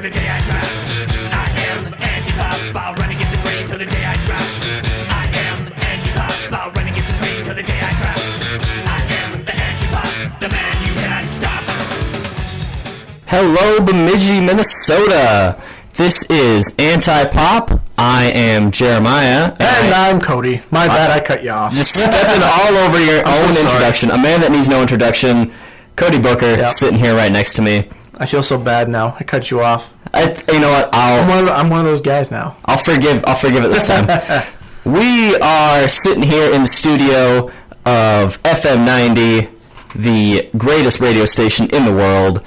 till the day I drop. I am Antipop, I'll run against the grain till the day I drop. I am Antipop, I'll run against the grain till the day I drop. I am the Antipop, the man you cannot stop. Hello, Bemidji, Minnesota. This is Antipop. I am Jeremiah. And I'm Cody. My bad, I cut you off. Just stepping all over your own introduction. A man that needs no introduction. Cody Booker, sitting here right next to me. I feel so bad now. I cut you off. You know what? I'm one of those guys now. I'll forgive it this time. We are sitting here in the studio of FM 90, the greatest radio station in the world.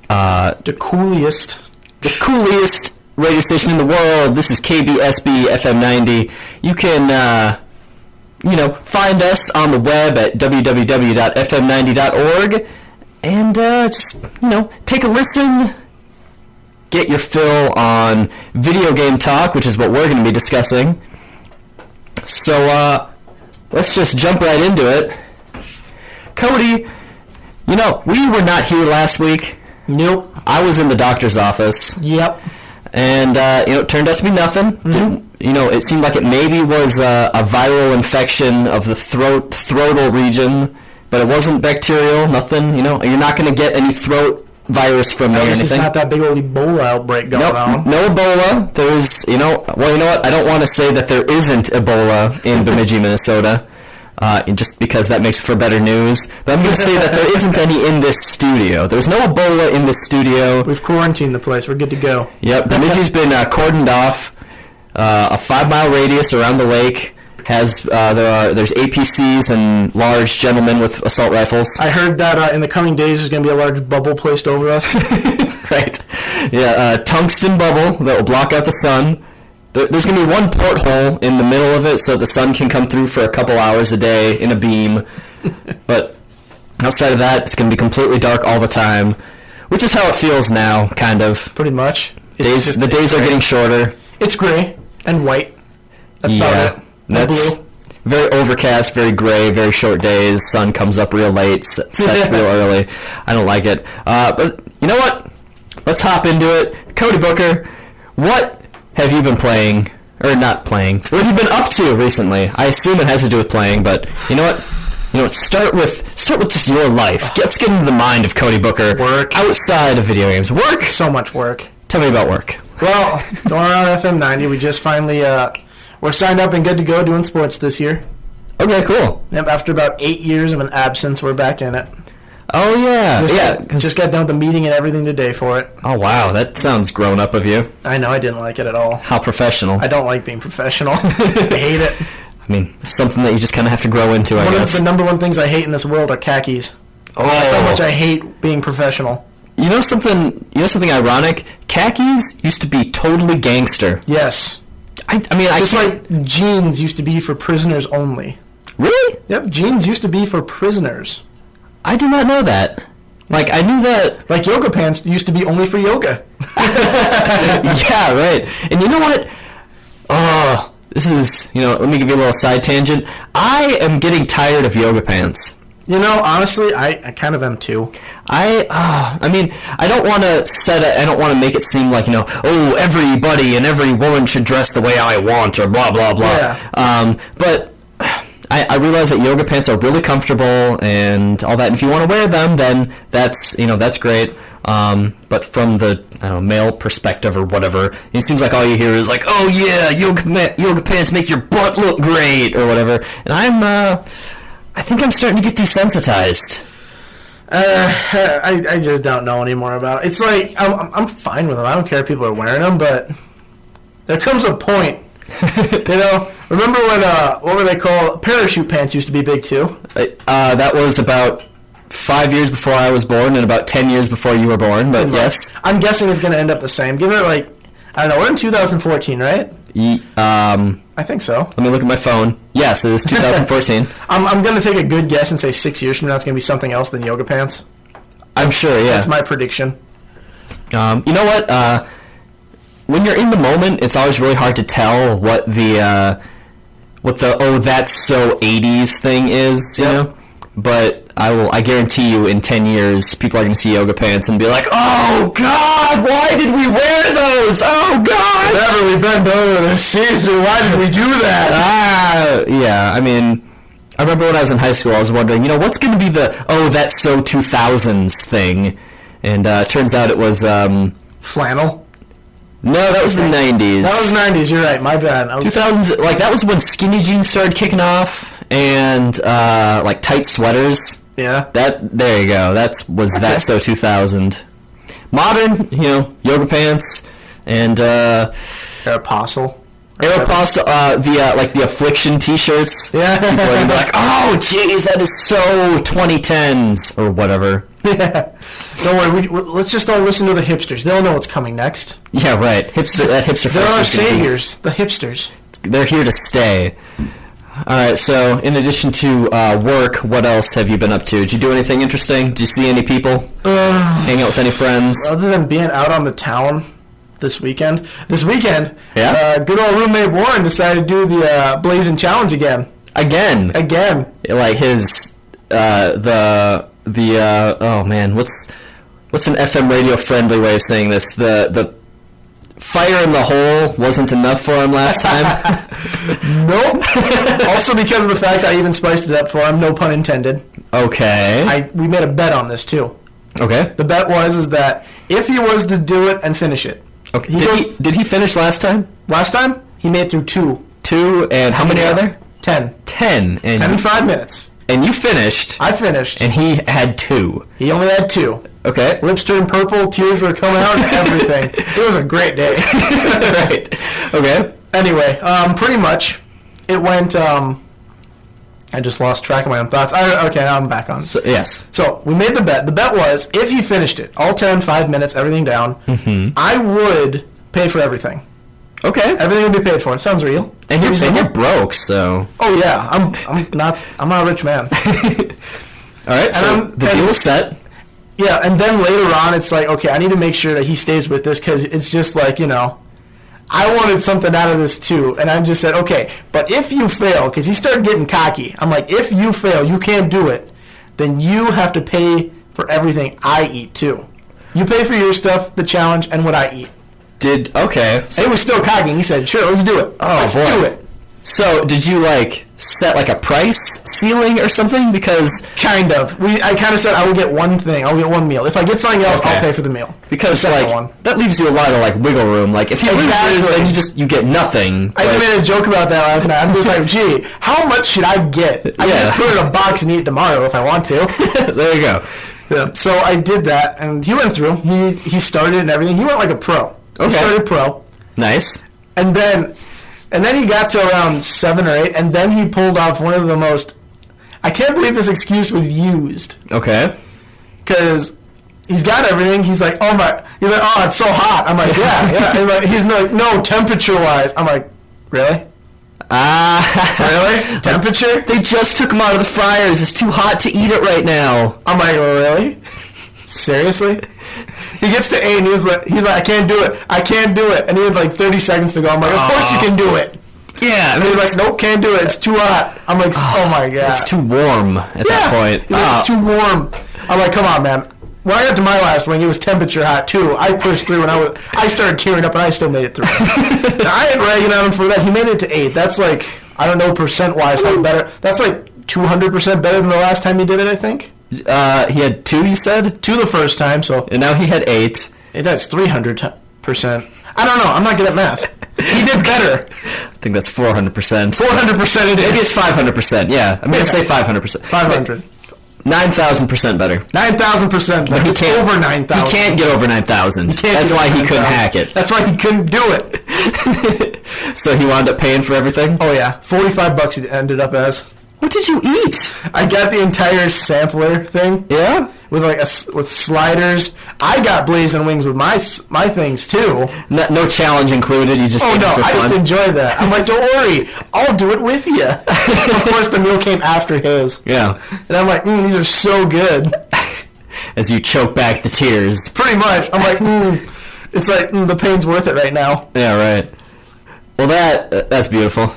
The coolest Radio station in the world. This is KBSB FM 90. You can, find us on the web at www.fm90.org and just, take a listen. Get your fill on video game talk, which is what we're going to be discussing. So, let's just jump right into it. Cody, we were not here last week. Nope. I was in the doctor's office. Yep. And, it turned out to be nothing. Mm-hmm. It seemed like it maybe was a viral infection of the throatal region, but it wasn't bacterial, nothing, You're not going to get any throat virus from me or anything. It's not that big old Ebola outbreak going on. No Ebola. There's, you know what? I don't want to say that there isn't Ebola in Bemidji, Minnesota. Just because that makes for better news. But I'm going to say that there isn't any in this studio. There's no Ebola in this studio. We've quarantined the place. We're good to go. Yep, Bemidji's been cordoned off. A 5-mile radius around the lake. There's APCs and large gentlemen with assault rifles. I heard that in the coming days there's going to be a large bubble placed over us. Right. Yeah, tungsten bubble that will block out the sun. There's going to be one porthole in the middle of it so the sun can come through for a couple hours a day in a beam. But outside of that, it's going to be completely dark all the time, which is how it feels now, kind of. Pretty much. The days are getting shorter. It's gray and white. That's about it. No blue. Very overcast, very gray, very short days. Sun comes up real late, sets real early. I don't like it. But you know what? Let's hop into it. Cody Booker, what have you been playing, or not playing? What have you been up to recently? I assume it has to do with playing, but you know what? Start with just your life. Let's get into the mind of Cody Booker. Work. Outside of video games. Work? So much work. Tell me about work. Well, going on FM 90, we just finally, we're signed up and good to go doing sports this year. Okay, cool. Yep, after about 8 years of an absence, we're back in it. Oh, yeah. Just got done with the meeting and everything today for it. Oh, wow. That sounds grown up of you. I know. I didn't like it at all. How professional. I don't like being professional. I hate it. I mean, something that you just kind of have to grow into, I guess. One of the number one things I hate in this world are khakis. Oh. That's how much I hate being professional. You know something ironic? Khakis used to be totally gangster. Yes. Just like jeans used to be for prisoners only. Really? Yep, jeans used to be for prisoners. I did not know that. Like, I knew that... Like yoga pants used to be only for yoga. Yeah, right. And you know what? Oh, this is, let me give you a little side tangent. I am getting tired of yoga pants. Honestly, I kind of am too. I don't want to I don't want to make it seem like, everybody and every woman should dress the way I want or blah, blah, blah. Yeah. But I realize that yoga pants are really comfortable and all that. And if you want to wear them, then that's great. But from the male perspective or whatever, it seems like all you hear is like, oh yeah, yoga pants make your butt look great or whatever. And I think I'm starting to get desensitized. I just don't know anymore about it. It's like, I'm fine with them. I don't care if people are wearing them, but there comes a point. Remember when, what were they called? Parachute pants used to be big too. That was about 5 years before I was born and about 10 years before you were born, but yes. I'm guessing it's going to end up the same. Give it I don't know, we're in 2014, right? I think so. Let me look at my phone. Yes, it is 2014. I'm going to take a good guess and say 6 years from now it's going to be something else than yoga pants. I'm sure, yeah. That's my prediction. You know what? When you're in the moment, it's always really hard to tell what the oh, that's so 80s thing is, you know? But I guarantee you in 10 years, people are going to see yoga pants and be like, oh, God, why did we wear those? Oh, God. Whenever we bend over this season, why did we do that? Yeah, I mean, I remember when I was in high school, I was wondering, what's going to be the, that's so 2000s thing? And turns out it was... Flannel? No, that was the 90s. That was 90s, you're right, my bad. 2000s, that was when skinny jeans started kicking off, and, tight sweaters. Yeah. There you go, that so 2000. Modern, yoga pants, and, Aeropostale. the Affliction t-shirts. Yeah. People are gonna be like, oh, jeez, that is so 2010s, or whatever. Yeah. Don't worry, let's just all listen to the hipsters. They'll know what's coming next. Yeah, right. That hipster. They're our saviors, the hipsters. They're here to stay. All right, so in addition to work, what else have you been up to? Did you do anything interesting? Did you see any people? Hang out with any friends? Other than being out on the town this weekend, yeah? Good old roommate Warren decided to do the Blazing Challenge again. Again? Like his, oh man, what's an FM radio friendly way of saying this? The fire in the hole wasn't enough for him last time. Nope. Also because of the fact I even spiced it up for him, no pun intended. Okay. We made a bet on this too. Okay. The bet was that if he was to do it and finish it. Okay. Did he finish last time? Last time he made it through 2. 2, and how many are there? 10. 10. 10 in 5 minutes. And you finished. I finished. And he had 2. He only had 2. Okay. Lips turned purple, tears were coming out, and everything. It was a great day. Right. Okay. Anyway, pretty much, it went, I just lost track of my own thoughts. Okay, now I'm back on. Yes. So, we made the bet. The bet was, if he finished it, all 10, 5 minutes, everything down, I would pay for everything. Okay. Everything would be paid for. It sounds real. And you're broke, so... Oh, yeah. I'm not a rich man. All right, so the deal was set. Yeah, and then later on, it's like, okay, I need to make sure that he stays with this, because it's just like, I wanted something out of this too, and I just said, okay, but if you fail, because he started getting cocky, I'm like, if you fail, you can't do it, then you have to pay for everything I eat too. You pay for your stuff, the challenge, and what I eat. Okay. So he was still cocky, and he said, sure, let's do it. Let's do it. So, did you, set, a price ceiling or something? Because... Kind of. I kind of said I will get one thing. I'll get one meal. If I get something else, I'll pay for the meal. Because, that leaves you a lot of, wiggle room. If he loses, then you get nothing. I made a joke about that last night. I'm just like, gee, how much should I get? I can just put it in a box and eat it tomorrow if I want to. There you go. Yeah. So, I did that, and he went through. He started and everything. He went like a pro. Okay. He started pro. Nice. And then he got to around 7 or 8, and then he pulled off one of the most... I can't believe this excuse was used. Okay. Because he's got everything. He's like, He's like, oh, it's so hot. I'm like, yeah. He's like, no, temperature-wise. I'm like, really? Really? Temperature? They just took him out of the fryers. It's too hot to eat it right now. I'm like, really? Seriously? He gets to 8 and he's like, I can't do it. And he had 30 seconds to go. I'm like, of course you can do it. Yeah. And he's like, nope, can't do it. It's too hot. I'm like, oh my God. It's too warm at that point. He's like, it's too warm. I'm like, come on, man. When I got to my last wing, it was temperature hot too. I pushed through and I started tearing up and I still made it through. Now, I ain't ragging on him for that. He made it to 8. That's I don't know percent-wise how better. That's 200% better than the last time he did it, I think. He had 2, you said? 2 the first time, so... And now he had 8. That's 300%. I don't know. I'm not good at math. He did better. I think that's 400%. 400% it is. Maybe it's 500%, yeah. I'm going to say 500%. 500. 9,000% better. 9,000% better. He can't, over 9,000. He can't get over 9,000. That's why he couldn't hack it. That's why he couldn't do it. So he wound up paying for everything? Oh, yeah. $45 it ended up as. What did you eat? I got the entire sampler thing. Yeah? With with sliders. I got blazing wings with my things too. No challenge included. You just ate it for fun. I just enjoyed that. I'm like, don't worry, I'll do it with you. Of course, the meal came after his. Yeah. And I'm like, these are so good. As you choke back the tears. Pretty much. I'm like, it's like the pain's worth it right now. Yeah, right. Well, that's beautiful.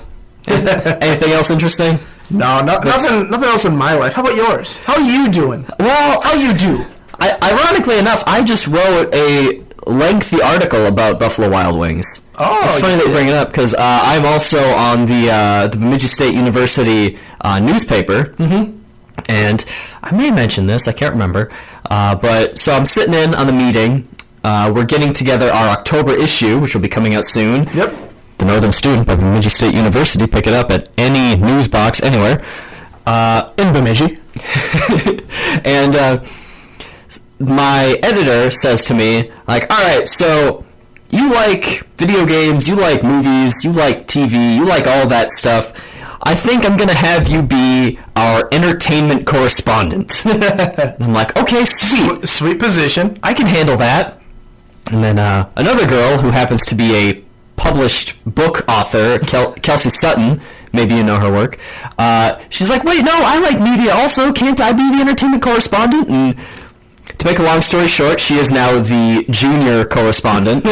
Anything else interesting? No, nothing else in my life. How about yours? How are you doing? Well, How you do? ironically enough, I just wrote a lengthy article about Buffalo Wild Wings. Oh, it's funny that you bring it up because I'm also on the Bemidji State University newspaper, and I may mention this, I can't remember, but so I'm sitting in on the meeting. We're getting together our October issue, which will be coming out soon. Yep. The Northern Student by Bemidji State University. Pick it up at any news box anywhere. In Bemidji. And my editor says to me, like, all right, so you like video games, you like movies, you like TV, you like all that stuff. I think I'm going to have you be our entertainment correspondent. And I'm like, okay, sweet. Sweet position. I can handle that. And then another girl who happens to be a published book author, Kelsey Sutton, maybe you know her work, she's like, wait, no, I like media also. Can't I be the entertainment correspondent? And to make a long story short, she is now the junior correspondent.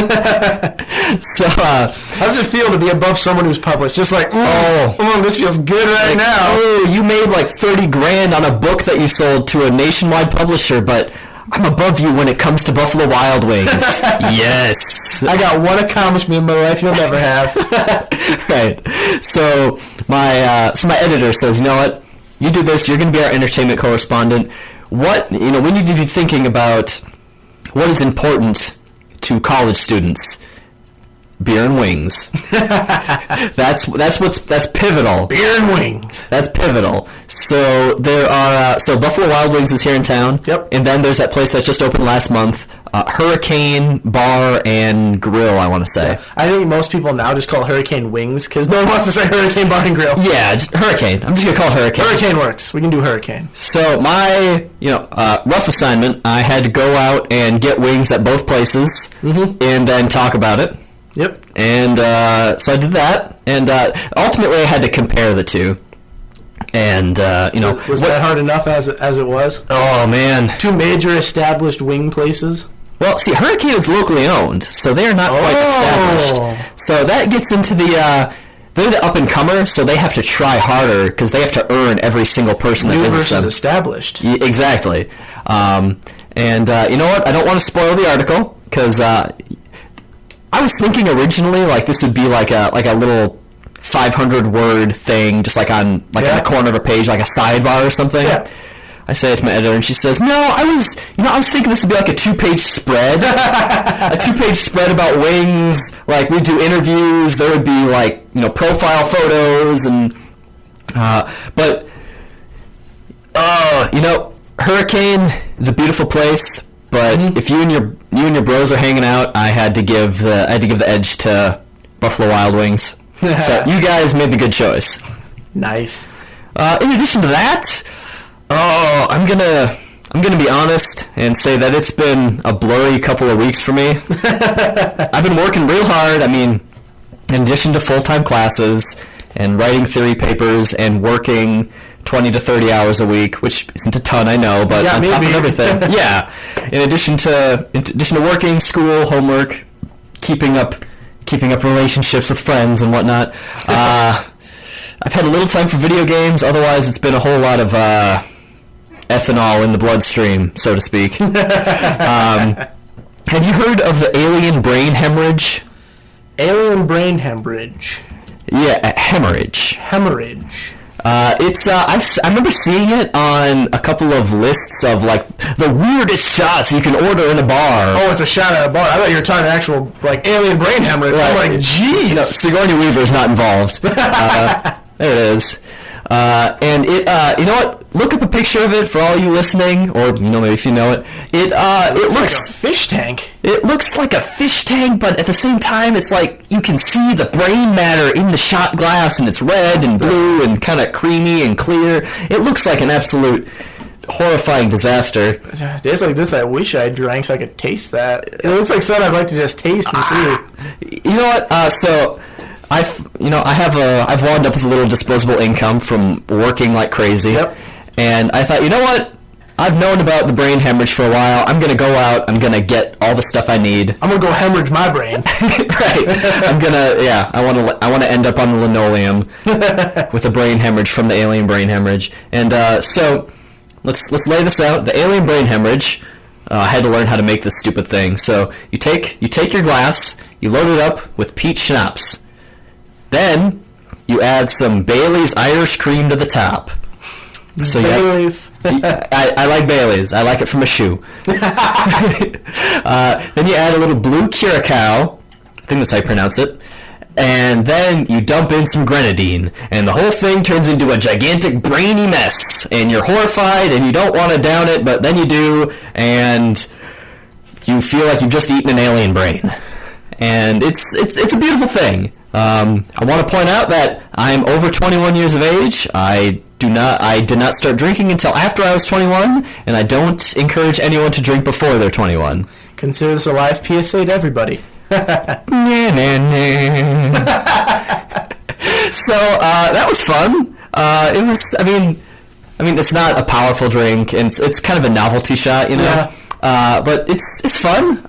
So, how does it feel to be above someone who's published? Just like, this feels good right now. Oh, you made like $30,000 on a book that you sold to a nationwide publisher, but I'm above you when it comes to Buffalo Wild Wings. Yes. I got one accomplishment in my life you'll never have. Right. So my editor says, you know what? You do this. You're going to be our entertainment correspondent. We need to be thinking about what is important to college students. Beer and wings. That's pivotal. Beer and wings. That's pivotal. So there are Buffalo Wild Wings is here in town. Yep. And then there's that place that just opened last month, Hurricane Bar and Grill, I want to say. Yeah. I think most people now just call it Hurricane Wings because no one wants to say Hurricane Bar and Grill. Yeah, just Hurricane. I'm just gonna call it Hurricane. Hurricane works. We can do Hurricane. So my rough assignment, I had to go out and get wings at both places, and then talk about it. Yep. And so I did that, and ultimately I had to compare the two. And was that hard enough as it was? Oh man, two major established wing places. Well, see, Hurricane is locally owned, so they are not quite established. So that gets into they're the up and comer, so they have to try harder because they have to earn every single person that visits them. Established. Exactly. And you know what? I don't want to spoil the article because I was thinking originally like this would be like a little 500-word thing, just like on in the corner of a page, like a sidebar or something. Yeah. I say it to my editor, and she says, "No, I was thinking this would be like a 2-page spread, a 2-page spread about wings. Like we do interviews, there would be like profile photos, and Hurricane is a beautiful place." But if you and your bros are hanging out, I had to give the edge to Buffalo Wild Wings. So you guys made the good choice. Nice. In addition to that, I'm gonna be honest and say that it's been a blurry couple of weeks for me. I've been working real hard. I mean, in addition to full-time classes and writing theory papers and working 20 to 30 hours a week, which isn't a ton, I know, but on top of everything, in addition to working, school, homework, keeping up relationships with friends and whatnot, I've had a little time for video games. Otherwise, it's been a whole lot of ethanol in the bloodstream, so to speak. Have you heard of the alien brain hemorrhage? Alien brain hemorrhage. Yeah, hemorrhage. Hemorrhage. I remember seeing it on a couple of lists of like the weirdest shots you can order in a bar. Oh, it's a shot at a bar. I thought you were talking actual like alien brain hemorrhage. Right. I'm like, geez. No, Sigourney Weaver's not involved. There it is. And it, you know what? Look up a picture of it for all you listening, or maybe if you know it. It looks like a fish tank. It looks like a fish tank, but at the same time, it's like you can see the brain matter in the shot glass, and it's red and blue and kind of creamy and clear. It looks like an absolute horrifying disaster. Days like this, I wish I drank so I could taste that. It looks like something I'd like to just taste and see. You know what? So I've wound up with a little disposable income from working like crazy. Yep. And I thought, you know what? I've known about the brain hemorrhage for a while. I'm gonna go out. I'm gonna get all the stuff I need. I'm gonna go hemorrhage my brain. Right. I want to end up on the linoleum with a brain hemorrhage from the alien brain hemorrhage. And so let's lay this out. The alien brain hemorrhage. I had to learn how to make this stupid thing. So you take your glass, you load it up with peach schnapps. Then you add some Bailey's Irish cream to the top. So Bailey's. I like Bailey's. I like it from a shoe. Then you add a little blue curacao. I think that's how you pronounce it. And then you dump in some grenadine, and the whole thing turns into a gigantic brainy mess. And you're horrified, and you don't want to down it, but then you do, and you feel like you've just eaten an alien brain. And it's a beautiful thing. I want to point out that I'm over 21 years of age. I did not start drinking until after I was 21, and I don't encourage anyone to drink before they're 21. Consider this a live PSA to everybody. So that was fun. It was. I mean, it's not a powerful drink, and it's kind of a novelty shot, you know. Yeah. But it's fun.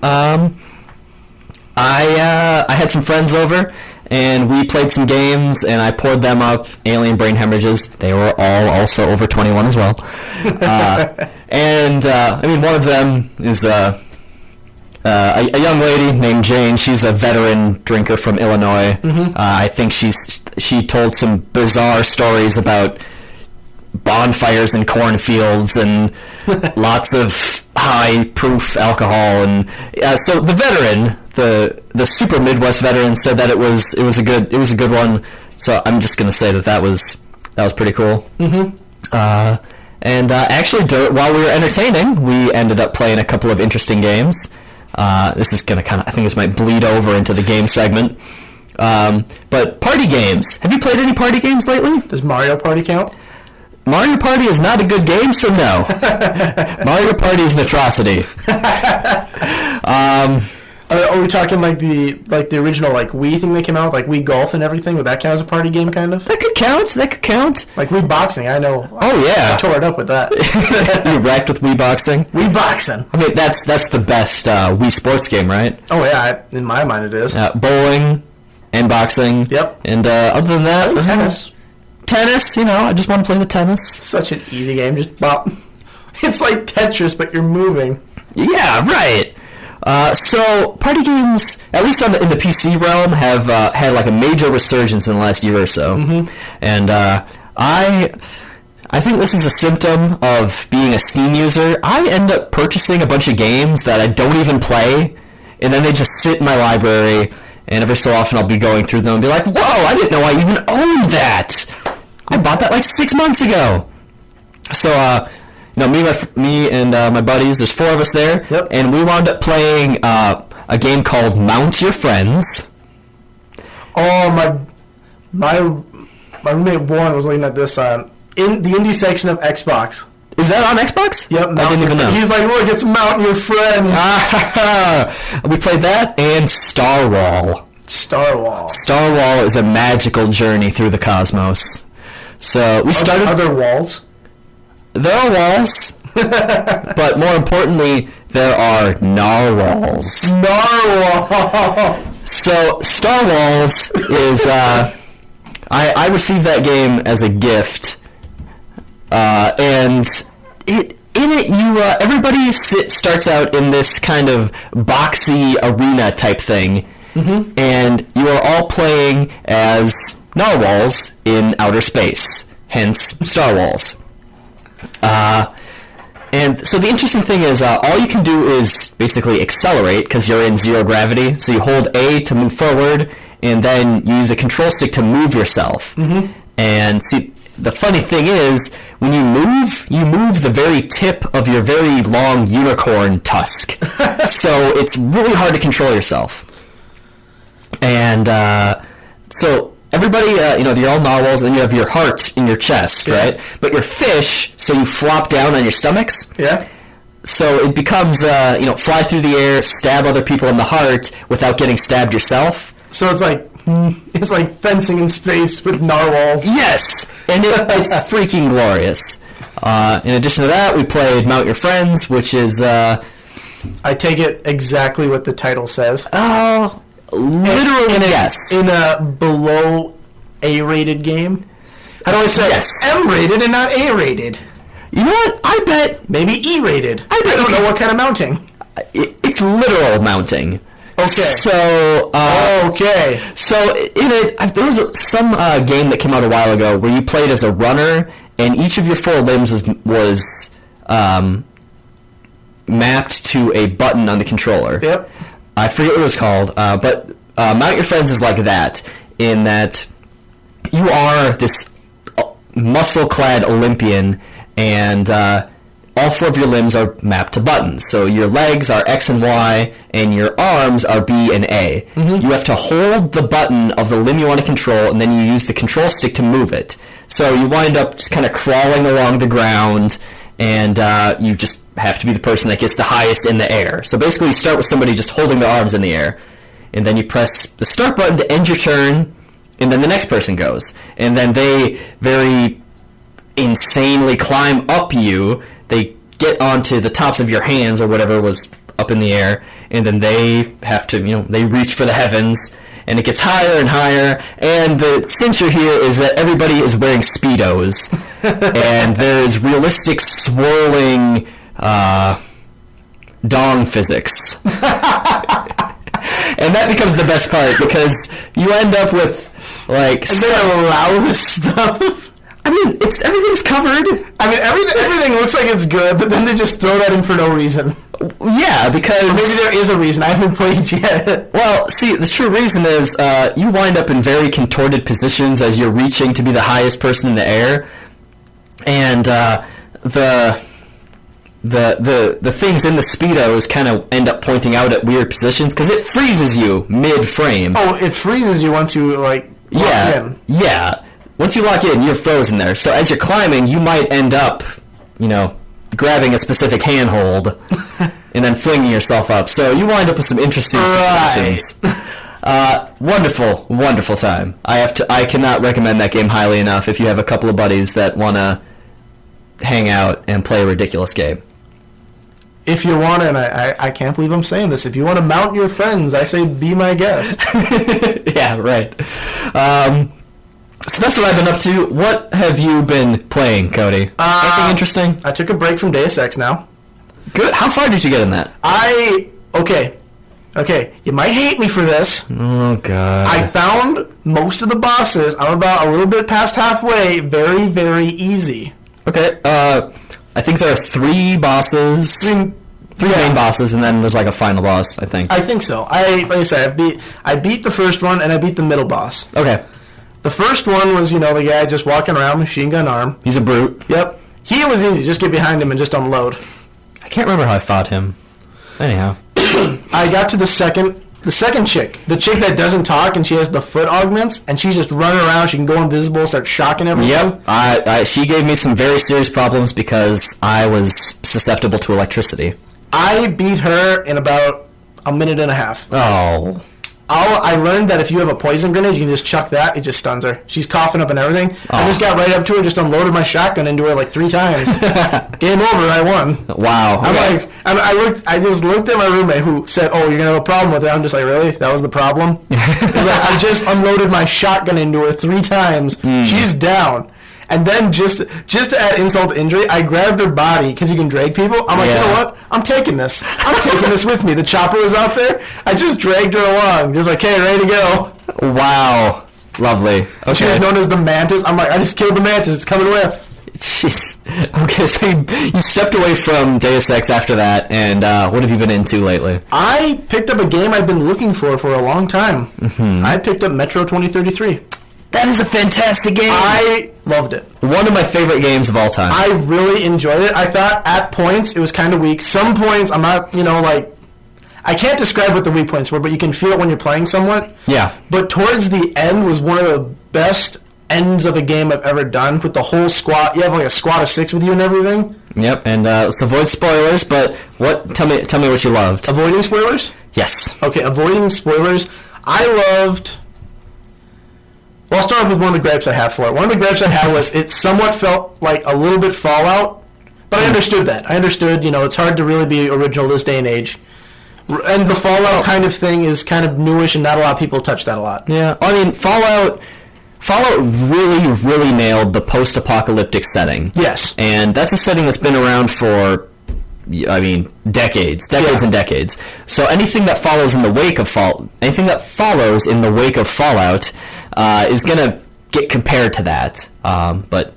I had some friends over, and we played some games, and I poured them up alien brain hemorrhages. They were all also over 21 as well. One of them is a young lady named Jane. She's a veteran drinker from Illinois. Mm-hmm. I think she told some bizarre stories about bonfires in cornfields and lots of high-proof alcohol. And so the veteran, the super Midwest veteran, said that it was a good one. So I'm just gonna say that was pretty cool. Mm-hmm. Actually, while we were entertaining, we ended up playing a couple of interesting games. This is going to I think this might bleed over into the game segment. But party games. Have you played any party games lately? Does Mario Party count? Mario Party is not a good game, so no. Mario Party is an atrocity. Are we talking like the original Wii thing they came out with, like Wii Golf and everything? Would that count as a party game, kind of? That could count. Like Wii Boxing, I know. Oh yeah, I tore it up with that. You wrecked with Wii Boxing. Wii Boxing. I mean, that's the best Wii Sports game, right? Oh yeah, in my mind it is. Bowling and boxing. Yep. And other than that, tennis. Tennis. I just want to play the tennis. Such an easy game. Just bop. It's like Tetris, but you're moving. Yeah, right. So party games, at least in the PC realm, have had like a major resurgence in the last year or so. Mm-hmm. And I think this is a symptom of being a Steam user. I end up purchasing a bunch of games that I don't even play, and then they just sit in my library, and every so often I'll be going through them and be like, whoa, I didn't know I even owned that! I bought that like 6 months ago! So, me and my buddies, there's 4 of us there, yep. And we wound up playing a game called Mount Your Friends. Oh, my roommate Warren was looking at this in the indie section of Xbox. Is that on Xbox? Yep. I didn't even know. He's like, look, it's Mount Your Friends. We played that and Starwall. Starwall is a magical journey through the cosmos. So we started... Are there walls? There are walls, but more importantly, there are narwhals. Narwhals! So, Star Wars is, I received that game as a gift, and everybody starts out in this kind of boxy arena type thing, mm-hmm. And you are all playing as narwhals in outer space, hence Star Wars. And so the interesting thing is all you can do is basically accelerate because you're in zero gravity. So you hold A to move forward, and then you use the control stick to move yourself. Mm-hmm. And see, the funny thing is, when you move the very tip of your very long unicorn tusk. So it's really hard to control yourself. And so... Everybody, you're all narwhals, and then you have your heart in your chest, yeah. Right? But you're fish, so you flop down on your stomachs. Yeah. So it becomes, fly through the air, stab other people in the heart without getting stabbed yourself. So it's like It's like fencing in space with narwhals. Yes, and it's freaking glorious. In addition to that, we played Mount Your Friends, which is I take it exactly what the title says. Literally yes. In a below A-rated game. How do I say Yes. M-rated and not A-rated? You know what? I bet Maybe E-rated. I bet don't you know what kind of mounting. it's literal mounting. Okay. So, Okay. So in it, there was some game that came out a while ago where you played as a runner, and each of your four limbs was mapped to a button on the controller. Yep. I forget what it was called, but Mount Your Friends is like that, in that you are this muscle-clad Olympian, and all four of your limbs are mapped to buttons. So your legs are X and Y, and your arms are B and A. You have to hold the button of the limb you want to control, and then you use the control stick to move it. So you wind up just kind of crawling along the ground, and you just have to be the person that gets the highest in the air. So basically you start with somebody just holding their arms in the air, and then you press the start button to end your turn, and then the next person goes. And then they very insanely climb up you. They get onto the tops of your hands or whatever was up in the air, and then they have to, they reach for the heavens, and it gets higher and higher. And the censure here is that everybody is wearing Speedos, and there's realistic swirling dong physics. And that becomes the best part, because you end up with, like... And they allow this stuff? I mean, everything's covered. I mean, everything looks like it's good, but then they just throw that in for no reason. Yeah, because... Or maybe there is a reason. I haven't played yet. Well, see, the true reason is you wind up in very contorted positions as you're reaching to be the highest person in the air. And the things in the Speedos kind of end up pointing out at weird positions, because it freezes you mid-frame. Oh, it freezes you once you, lock in. Yeah. Once you lock in, you're frozen there. So as you're climbing, you might end up, grabbing a specific handhold and then flinging yourself up. So you wind up with some interesting situations. Wonderful, wonderful time. I cannot recommend that game highly enough if you have a couple of buddies that want to hang out and play a ridiculous game. If you want to, and I can't believe I'm saying this, if you want to mount your friends, I say be my guest. Yeah, right. So that's what I've been up to. What have you been playing, Cody? Anything interesting? I took a break from Deus Ex now. Good. How far did you get in that? Okay. You might hate me for this. Oh, God. I found most of the bosses. I'm about a little bit past halfway. Very, very easy. Okay. I think there are three bosses. Three main bosses, and then there's like a final boss, I think. I think so. Like I said, I beat the first one, and I beat the middle boss. Okay. The first one was, the guy just walking around, machine gun arm. He's a brute. Yep. He was easy. Just get behind him and just unload. I can't remember how I fought him. Anyhow. I got to the second chick. The chick that doesn't talk, and she has the foot augments, and she's just running around. She can go invisible, start shocking everyone. Yep. She gave me some very serious problems because I was susceptible to electricity. I beat her in about a minute and a half. Oh. I learned that if you have a poison grenade, you can just chuck that. It just stuns her. She's coughing up and everything. Oh. I just got right up to her, just unloaded my shotgun into her like 3 times. Game over. I won. Wow. Okay. I just looked at my roommate who said, "Oh, you're gonna have a problem with it." I'm just like, "Really? That was the problem?" I just unloaded my shotgun into her 3 times. She's down. And then just to add insult to injury, I grabbed her body because you can drag people. I'm like, You know what? I'm taking this. I'm taking this with me. The chopper was out there. I just dragged her along. Just like, hey, ready to go. Wow. Lovely. Okay. She was known as the Mantis. I'm like, I just killed the Mantis. It's coming with. Jeez. Okay, so you stepped away from Deus Ex after that, and what have you been into lately? I picked up a game I've been looking for a long time. Mm-hmm. I picked up Metro 2033. That is a fantastic game. I loved it. One of my favorite games of all time. I really enjoyed it. I thought at points it was kind of weak. Some points I'm not, I can't describe what the weak points were, but you can feel it when you're playing somewhat. Yeah. But towards the end was one of the best ends of a game I've ever done with the whole squad. You have like a squad of 6 with you and everything. Yep, and let's avoid spoilers, but tell me what you loved. Avoiding spoilers? Yes. Okay, avoiding spoilers. I loved Well, I'll start off with one of the gripes I have for it. One of the gripes I had was it somewhat felt like a little bit Fallout, but I understood that. I understood, it's hard to really be original this day and age. And the Fallout kind of thing is kind of newish, and not a lot of people touch that a lot. Yeah, I mean, Fallout really, really nailed the post-apocalyptic setting. Yes. And that's a setting that's been around for, decades and decades. So anything that follows in the wake of Fallout is going to get compared to that. But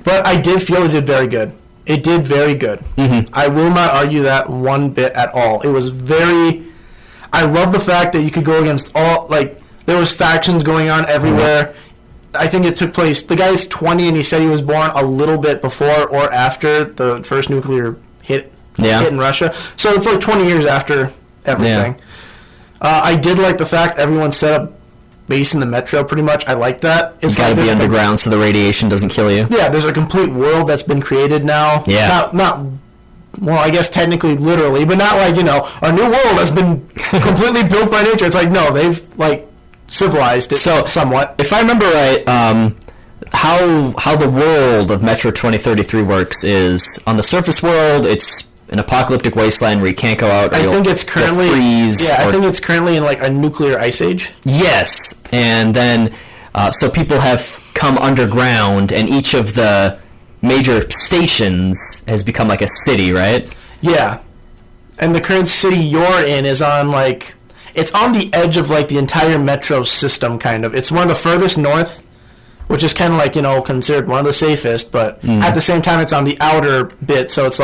I did feel it did very good. It did very good. Mm-hmm. I will not argue that one bit at all. It was very... I love the fact that you could go against all... there was factions going on everywhere. Mm-hmm. I think it took place... The guy's 20, and he said he was born a little bit before or after the first nuclear hit in Russia. So it's 20 years after everything. Yeah. I did like the fact everyone set up base in the metro, pretty much. I like that. It's got to be underground so the radiation doesn't kill you. Yeah, there's a complete world that's been created now. Yeah. Well, I guess technically, literally, but not our new world has been completely built by nature. It's no, they've, civilized it somewhat. If I remember right, how the world of Metro 2033 works is, on the surface world, it's an apocalyptic wasteland where you can't go out. Or I think it's currently freeze. Yeah, I think it's currently in a nuclear ice age. Yes, and then so people have come underground, and each of the major stations has become a city, right? Yeah, and the current city you're in is on it's on the edge of the entire metro system. Kind of, it's one of the furthest north, which is kind of considered one of the safest, but at the same time it's on the outer bit, so it's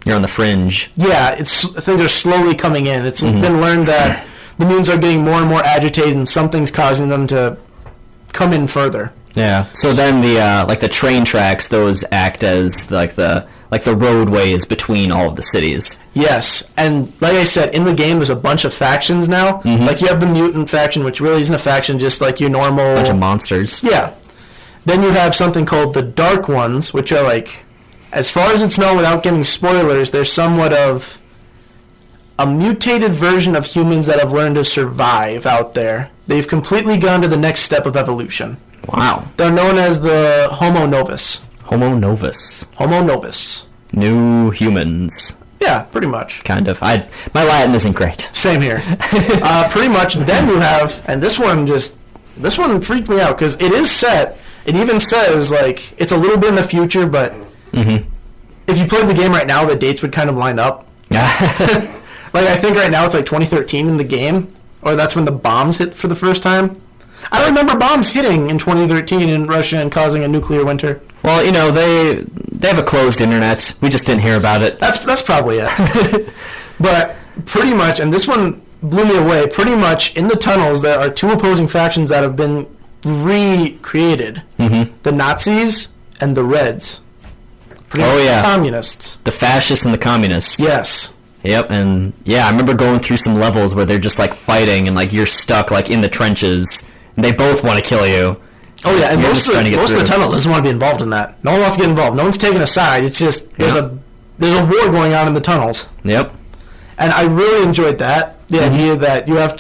you're on the fringe. Yeah, things are slowly coming in. It's been learned that the mutants are getting more and more agitated, and something's causing them to come in further. Yeah. So then the train tracks, those act as the roadways between all of the cities. Yes, and like I said, in the game there's a bunch of factions now. Mm-hmm. You have the mutant faction, which really isn't a faction, just your normal bunch of monsters. Yeah. Then you have something called the Dark Ones, which are as far as it's known, without giving spoilers, they're somewhat of a mutated version of humans that have learned to survive out there. They've completely gone to the next step of evolution. Wow. They're known as the Homo Novus. Homo Novus. Homo Novus. New humans. Yeah, pretty much. Kind of. My Latin isn't great. Same here. Pretty much. Then you have, and this one freaked me out, because it is set, it even says, it's a little bit in the future, but... Mm-hmm. If you played the game right now, the dates would kind of line up. I think right now it's 2013 in the game, or that's when the bombs hit for the first time. I don't remember bombs hitting in 2013 in Russia and causing a nuclear winter. Well, they have a closed internet. We just didn't hear about it. That's probably it. But pretty much, and this one blew me away, pretty much in the tunnels there are two opposing factions that have been recreated. Mm-hmm. The Nazis and the Reds. Yeah. Communists. The fascists and the communists. Yes. Yep, and I remember going through some levels where they're just fighting, and you're stuck in the trenches, and they both want to kill you. Oh yeah, and most of the tunnel doesn't want to be involved in that. No one wants to get involved. No one's taking a side. It's just there's a war going on in the tunnels. Yep. And I really enjoyed that. The idea that you have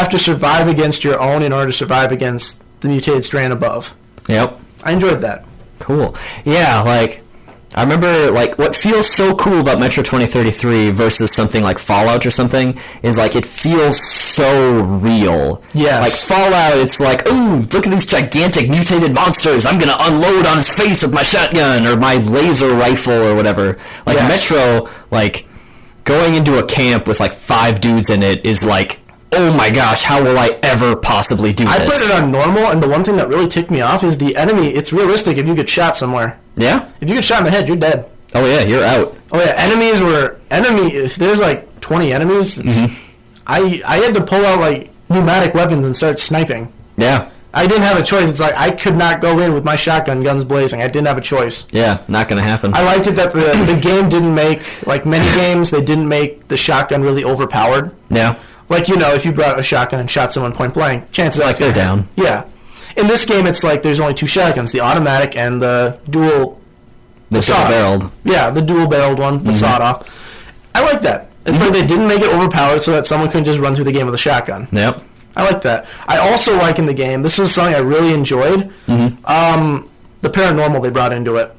to survive against your own in order to survive against the mutated strain above. Yep. I enjoyed that. Cool. Yeah, I remember, what feels so cool about Metro 2033 versus something like Fallout or something is, it feels so real. Yes. Fallout, it's ooh, look at these gigantic mutated monsters. I'm going to unload on his face with my shotgun or my laser rifle or whatever. Yes. Metro, going into a camp with, 5 dudes in it is, oh my gosh, how will I ever possibly do this? I played it on normal, and the one thing that really ticked me off is the enemy. It's realistic if you get shot somewhere. Yeah? If you get shot in the head, you're dead. Oh yeah, you're out. Oh yeah, if there's 20 enemies, I had to pull out pneumatic weapons and start sniping. Yeah. I didn't have a choice. It's I could not go in with my shotgun, guns blazing. I didn't have a choice. Yeah, not going to happen. I liked it that the game didn't make, many games, they didn't make the shotgun really overpowered. Yeah. If you brought a shotgun and shot someone point blank, chances are they're down. Yeah. In this game, it's there's only 2 shotguns, the automatic and the dual... The dual-barreled. Yeah, the dual-barreled one, the sawed-off. I like that. It's they didn't make it overpowered so that someone couldn't just run through the game with a shotgun. Yep. I like that. I also like in the game, this was something I really enjoyed, the paranormal they brought into it.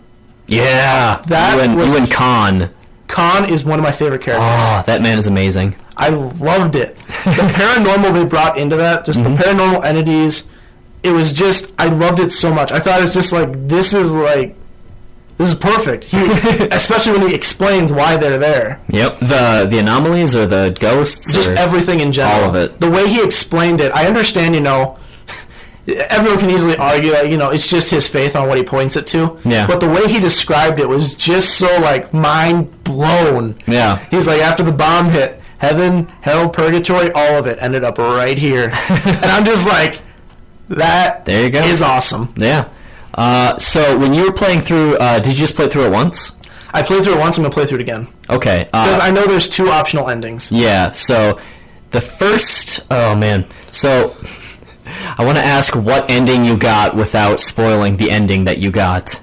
Yeah. That you and Khan. Khan is one of my favorite characters. Oh, that man is amazing. I loved it. The paranormal they brought into that, just the paranormal entities, it was just, I loved it so much. I thought it was just this is perfect. Especially when he explains why they're there. Yep. The anomalies or the ghosts? Just everything in general. All of it. The way he explained it, I understand, everyone can easily argue that, it's just his faith on what he points it to. Yeah. But the way he described it was just so, mind blown. Yeah. He's like, after the bomb hit, heaven, hell, purgatory, all of it ended up right here. And I'm just like, that there you go. Is awesome. Yeah. So when you were playing through, did you just play through it once? I played through it once. I'm going to play through it again. Okay. Because I know there's 2 optional endings. Yeah. So the first... Oh, man. So... I want to ask what ending you got without spoiling the ending that you got.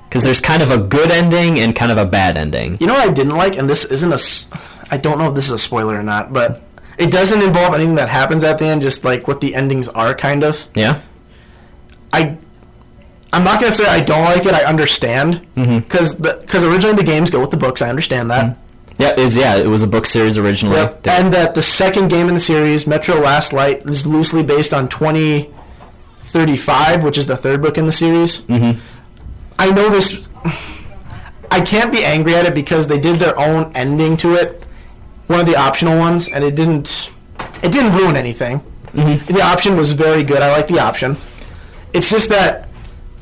Because there's kind of a good ending and kind of a bad ending. You know what I didn't like? And this isn't I don't know if this is a spoiler or not, but it doesn't involve anything that happens at the end, just what the endings are, kind of. Yeah? I'm not going to say I don't like it, I understand. Because originally the games go with the books, I understand that. Yeah, it was a book series originally. Yep. And that the second game in the series, Metro Last Light, is loosely based on 2035, which is the third book in the series. I know this... I can't be angry at it because they did their own ending to it, one of the optional ones, and it didn't ruin anything. The option was very good. I like the option. It's just that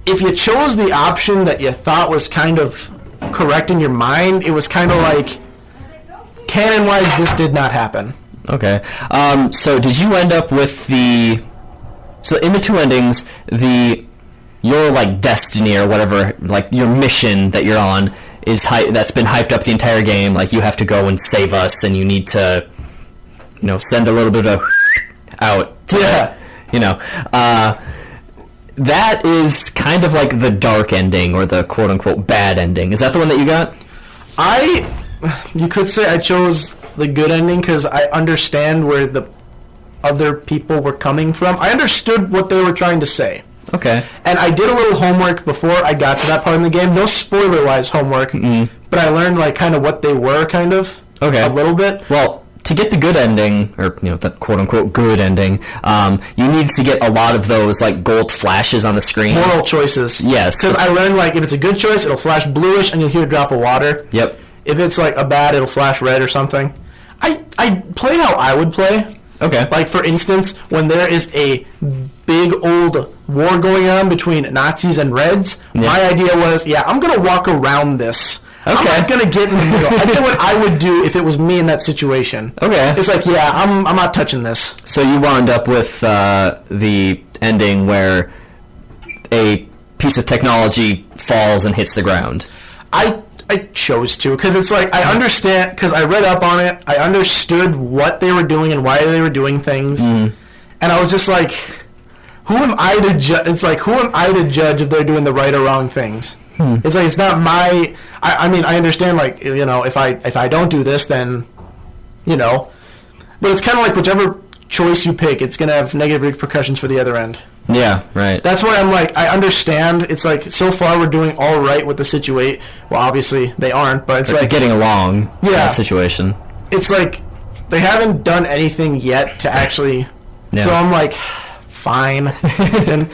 if you chose the option that you thought was kind of correct in your mind, it was kind of like... Canon-wise, this did not happen. Okay. So did you end up with So in the 2 endings, your destiny or whatever, your mission that you're on is that's been hyped up the entire game. You have to go and save us, and you need to, send a little bit of out. Yeah. That is kind of the dark ending or the quote-unquote bad ending. Is that the one that you got? You could say I chose the good ending because I understand where the other people were coming from. I understood what they were trying to say. Okay. And I did a little homework before I got to that part in the game. No spoiler-wise homework, but I learned kind of what they were, kind of. Okay. A little bit. Well, to get the good ending, or the quote-unquote good ending, you need to get a lot of those gold flashes on the screen. Moral choices. Yes. Because I learned if it's a good choice, it'll flash bluish and you'll hear a drop of water. Yep. If it's a bad, it'll flash red or something. I played how I would play. Okay. For instance, when there is a big old war going on between Nazis and Reds, my idea was, I'm going to walk around this. Okay. I'm not going to get in the middle. I know what I would do if it was me in that situation. Okay. It's I'm not touching this. So you wound up with the ending where a piece of technology falls and hits the ground. I chose to, because it's I understand, because I read up on it, I understood what they were doing and why they were doing things, and I was just who am I to judge? It's who am I to judge if they're doing the right or wrong things? It's it's not my, I mean, I understand, if I don't do this, then, but it's kind of whichever choice you pick, it's going to have negative repercussions for the other end. Yeah, right. That's why I'm I understand. It's so far we're doing all right with the situation. Well, obviously they aren't, but it's getting along. Yeah. That situation. It's they haven't done anything yet to actually. Yeah. So I'm fine. And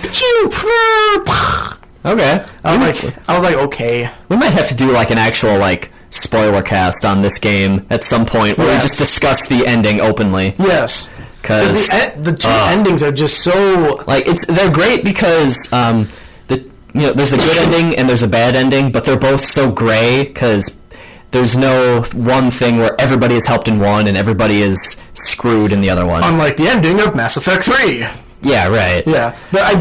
okay. I was okay. We might have to do an actual spoiler cast on this game at some point where we just discuss the ending openly. Yes. Because the 2 endings are just so they're great because there's a good ending and there's a bad ending, but they're both so gray because there's no one thing where everybody is helped in one and everybody is screwed in the other one. Unlike the ending of Mass Effect 3. Yeah, right. Yeah, but I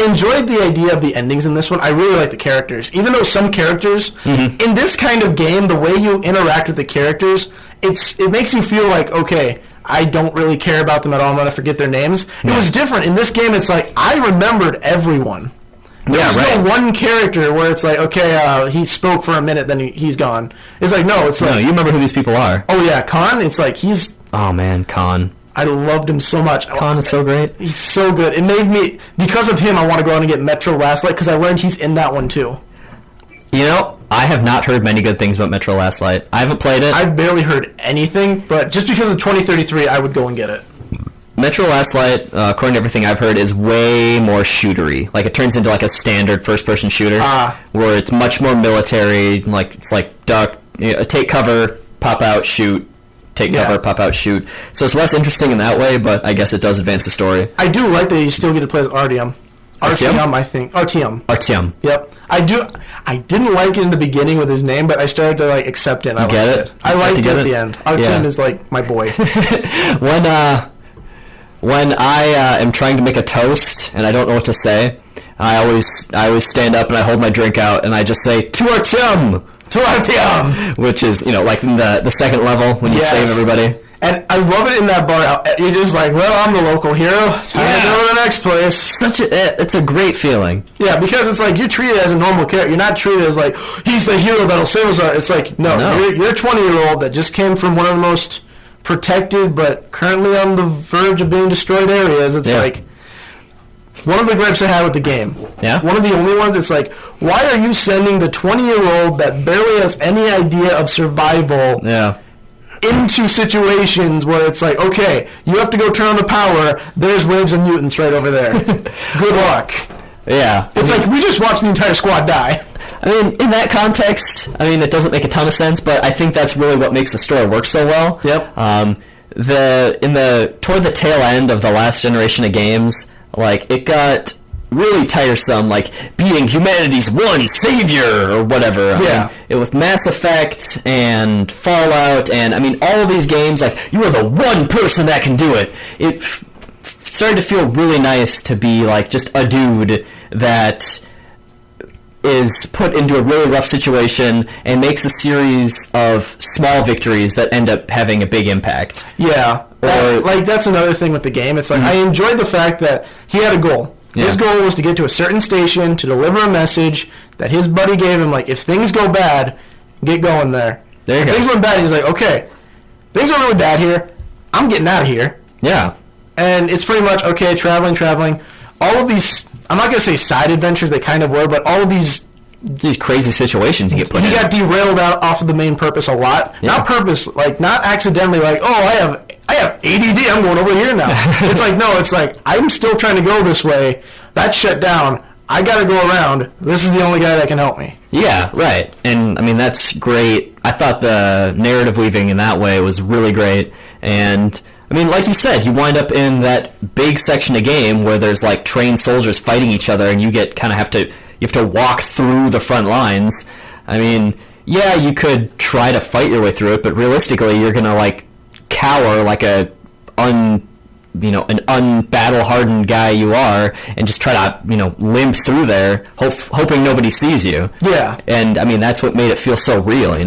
enjoyed the idea of the endings in this one. I really like the characters. Even though some characters, in this kind of game, the way you interact with the characters, it makes you feel okay, I don't really care about them at all. I'm going to forget their names. Yeah. It was different. In this game, it's I remembered everyone. There's no one character where it's okay, he spoke for a minute, then he's gone. It's no, it's no, you remember who these people are. Oh, yeah, Khan, it's he's... Oh, man, Khan. I loved him so much. Khan is so great. He's so good. It made me, because of him, I want to go out and get Metro Last Light because I learned he's in that one too. You know, I have not heard many good things about Metro Last Light. I haven't played it. I've barely heard anything, but just because of 2033, I would go and get it. Metro Last Light, according to everything I've heard, is way more shootery. Like, it turns into like a standard first-person shooter, where it's much more military. Like, it's like duck, take cover, pop out, shoot. Take cover, pop out, shoot. So it's less interesting in that way, but I guess it does advance the story. I do like that you still get to play as Artyom. Artyom, I think. Artyom. Yep. I didn't like it in the beginning with his name, but I started to like accept it. And I liked it. I liked it at the end. Artyom is like my boy. When I am trying to make a toast and I don't know what to say, I always stand up and I hold my drink out and I just say, "To Artyom! To Artyom!" Which is, like in the second level when you save everybody. And I love it in that bar. You're just like, well, I'm the local hero. Time to go to the next place. It's a great feeling. Yeah, because it's like you're treated as a normal character. You're not treated as like, he's the hero that'll save us. It's like, no. You're a 20-year-old that just came from one of the most protected but currently on the verge of being destroyed areas. It's like one of the gripes I had with the game. Yeah. One of the only ones. It's like, why are you sending the 20-year-old that barely has any idea of survival? Yeah. Into situations where it's like, okay, you have to go turn on the power. There's waves of mutants right over there. Good luck. Yeah. It's like we just watched the entire squad die. I mean, in that context, it doesn't make a ton of sense, but I think that's really what makes the story work so well. Yep. Toward the tail end of the last generation of games, like, it got really tiresome, like being humanity's one savior or whatever. Yeah. With Mass Effect and Fallout and all of these games, like, you are the one person that can do it. It started to feel really nice to be like just a dude that is put into a really rough situation and makes a series of small victories that end up having a big impact. Yeah. That's another thing with the game. It's like, I enjoyed the fact that he had a goal. His goal was to get to a certain station to deliver a message that his buddy gave him, like, if things go bad, get going there. There you go. Things went bad, he's like, okay, things are really bad here. I'm getting out of here. Yeah. And it's pretty much, okay, traveling. All of these, I'm not going to say side adventures, they kind of were, but all of these crazy situations you get put in. He got derailed off of the main purpose a lot. Yeah. Not purpose, like, not accidentally, like, oh, I have ADD, I'm going over here now. It's like, no, it's like, I'm still trying to go this way. That's shut down. I got to go around. This is the only guy that can help me. Yeah, right. And, that's great. I thought the narrative weaving in that way was really great. And, like you said, you wind up in that big section of game where there's, like, trained soldiers fighting each other, and you have to walk through the front lines. Yeah, you could try to fight your way through it, but realistically, you're going to, like, cower like an unbattle-hardened guy you are, and just try to, limp through there, hoping nobody sees you. Yeah. And, that's what made it feel so real,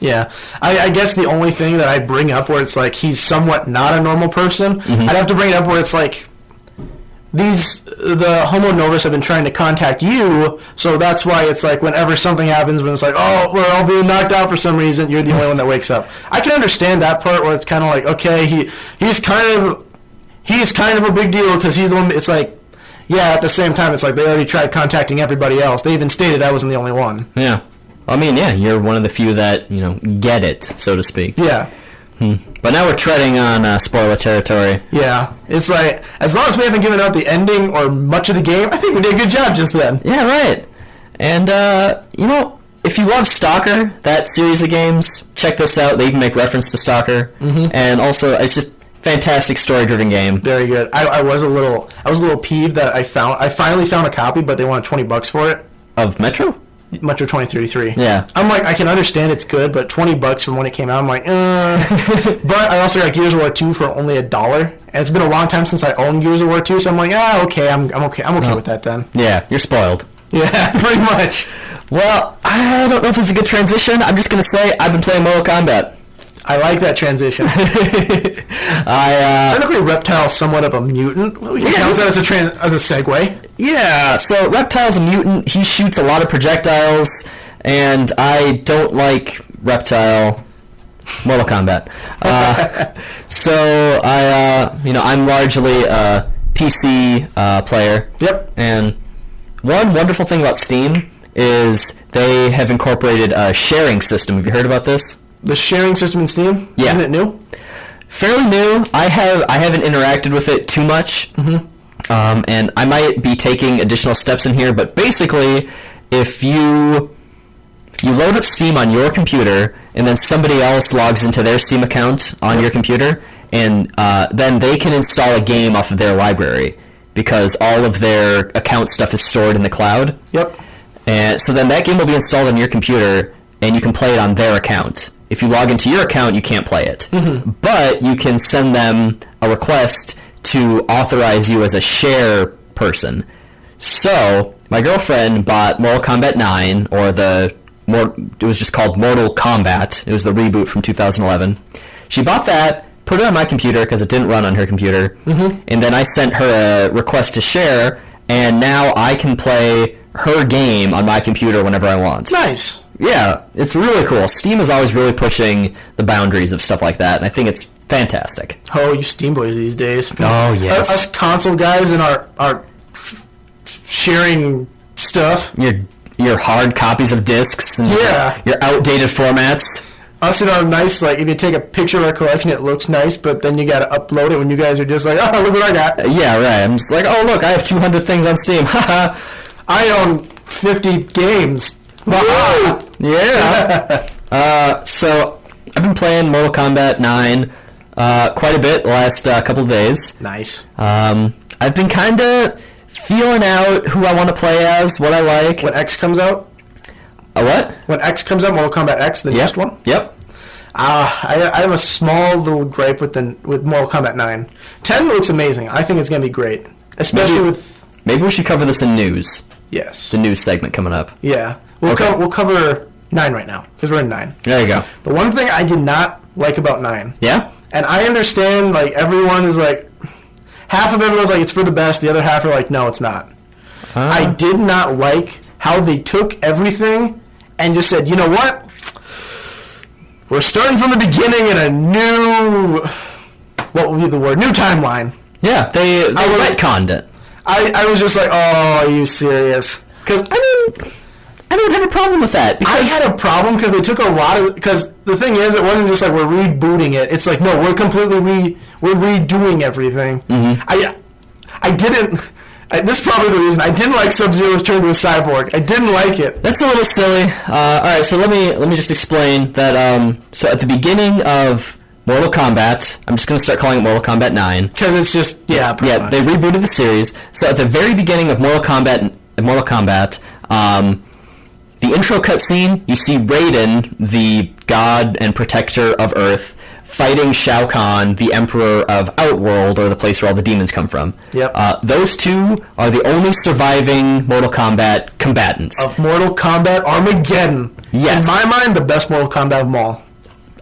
Yeah. I guess the only thing that I bring up where it's like he's somewhat not a normal person, I'd have to bring it up where it's like, the Homo Novus have been trying to contact you, so that's why it's like whenever something happens, when it's like, oh, we're all being knocked out for some reason, you're the only one that wakes up. I can understand that part where it's kind of like, okay, he's kind of a big deal because he's the one. It's like, yeah, at the same time, it's like they already tried contacting everybody else. They even stated I wasn't the only one. Yeah, you're one of the few that get it, so to speak. Yeah. But now we're treading on spoiler territory. Yeah. It's like, as long as we haven't given out the ending or much of the game, I think we did a good job just then. Yeah, right. And, if you love Stalker, that series of games, check this out. They even make reference to Stalker. Mm-hmm. And also, it's just fantastic story-driven game. Very good. I was a little peeved that I finally found a copy, but they wanted $20 for it. Of Metro 2033. Yeah. I'm like, I can understand it's good, but $20 from when it came out, I'm like, But I also got Gears of War 2 for only $1, and it's been a long time since I owned Gears of War 2, so I'm like, okay, I'm okay with that then. Yeah, you're spoiled. Yeah, pretty much. Well, I don't know if it's a good transition. I'm just going to say I've been playing Mortal Kombat. I like that transition. Technically, Reptile's somewhat of a mutant. We can count that as a segue. Yeah, so Reptile's a mutant. He shoots a lot of projectiles, and I don't like Reptile. Mortal Kombat. So I'm largely a PC player. Yep. And one wonderful thing about Steam is they have incorporated a sharing system. Have you heard about this? The sharing system in Steam? Yeah. Isn't it new? Fairly new. I haven't interacted with it too much. Mm-hmm. And I might be taking additional steps in here, but basically, if you load up Steam on your computer, and then somebody else logs into their Steam account on your computer, and then they can install a game off of their library, because all of their account stuff is stored in the cloud. Yep. And so then that game will be installed on your computer, and you can play it on their account. If you log into your account, you can't play it. Mm-hmm. But you can send them a request to authorize you as a share person. So, my girlfriend bought Mortal Kombat 9, or it was just called Mortal Kombat. It was the reboot from 2011. She bought that, put it on my computer because it didn't run on her computer, and then I sent her a request to share, and now I can play her game on my computer whenever I want. Nice. Yeah, it's really cool. Steam is always really pushing the boundaries of stuff like that, and I think it's fantastic. Oh, you Steam boys these days. Oh, yes. Us console guys and our sharing stuff. Your hard copies of discs and Yeah. your outdated formats. Us and our nice, like, if you take a picture of our collection, it looks nice, but then you gotta upload it when you guys are just like, oh, look what I got. Yeah, right. I'm just like, oh, look, I have 200 things on Steam. Haha. I own 50 games. Yeah. So I've been playing Mortal Kombat 9 quite a bit the last couple of days. Nice. I've been kind of feeling out who I want to play as, what I like. When X comes out? A what? When X comes out, Mortal Kombat X, the next one? Yep. I have a small little gripe with Mortal Kombat 9. 10 looks amazing. I think it's going to be great. Especially with... Maybe we should cover this in news. Yes. The news segment coming up. Yeah. We'll cover 9 right now, because we're in 9. There you go. The one thing I did not like about 9... Yeah? And I understand, like, everyone is like... Half of everyone's like, it's for the best. The other half are like, no, it's not. I did not like how they took everything and just said, you know what? We're starting from the beginning in a new... What would be the word? New timeline. Yeah, they retconned it. I was just like, oh, are you serious? Because, I don't have a problem with that. I had a problem because they took a lot of... Because the thing is, it wasn't just like we're rebooting it. It's like, no, we're completely... We're redoing everything. Mm-hmm. I didn't... this is probably the reason. I didn't like Sub-Zero's turn to a cyborg. I didn't like it. That's a little silly. All right, so let me just explain that. So at the beginning of Mortal Kombat, I'm just going to start calling it Mortal Kombat 9. Because it's just... Yeah, pretty much. They rebooted the series. So at the very beginning of Mortal Kombat, the intro cutscene, you see Raiden, the god and protector of Earth, fighting Shao Kahn, the emperor of Outworld, or the place where all the demons come from. Yep. Those two are the only surviving Mortal Kombat combatants. Of Mortal Kombat Armageddon. Yes. In my mind, the best Mortal Kombat of them all.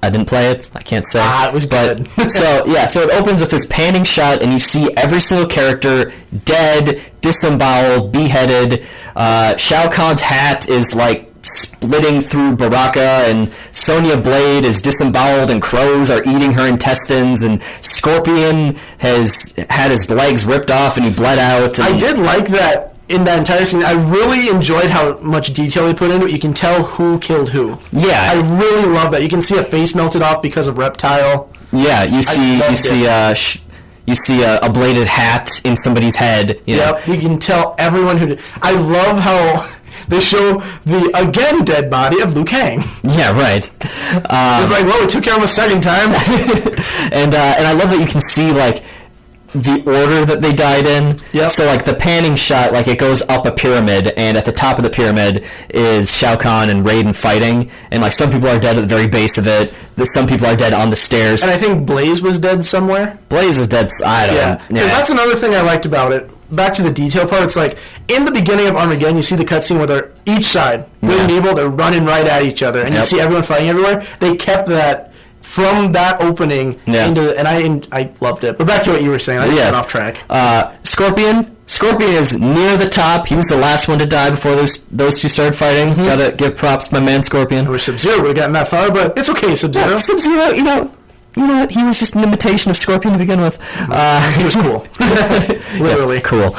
I didn't play it. I can't say. It was good. So it opens with this panning shot, and you see every single character dead, disemboweled, beheaded. Shao Kahn's hat is like splitting through Baraka, and Sonya Blade is disemboweled, and crows are eating her intestines, and Scorpion has had his legs ripped off, and he bled out. I did like that. In that entire scene, I really enjoyed how much detail they put into it. You can tell who killed who. Yeah, I really love that. You can see a face melted off because of Reptile. Yeah, you see a bladed hat in somebody's head. Yep, you can tell everyone who did. I love how they show the again dead body of Liu Kang. Yeah, right. It's like, well, we took care of him a second time. and I love that you can see like the order that they died in. Yep. So like the panning shot, like it goes up a pyramid, and at the top of the pyramid is Shao Kahn and Raiden fighting, and like some people are dead at the very base of it. Some people are dead on the stairs. And I think Blaze was dead somewhere. Blaze is dead. I don't know. Yeah, because that's another thing I liked about it. Back to the detail part, it's like in the beginning of Armageddon, you see the cutscene where they're each side, good and evil, they're running right at each other, and you see everyone fighting everywhere. They kept that from that opening into, and I loved it. But back to what you were saying, I just went off track. Scorpion is near the top. He was the last one to die before those two started fighting. Mm-hmm. Gotta give props to my man Scorpion. I wish Sub-Zero would have gotten that far, but it's okay, Sub-Zero. Yeah, Sub-Zero, you know what? He was just an imitation of Scorpion to begin with. He was cool. Literally. Yes, cool.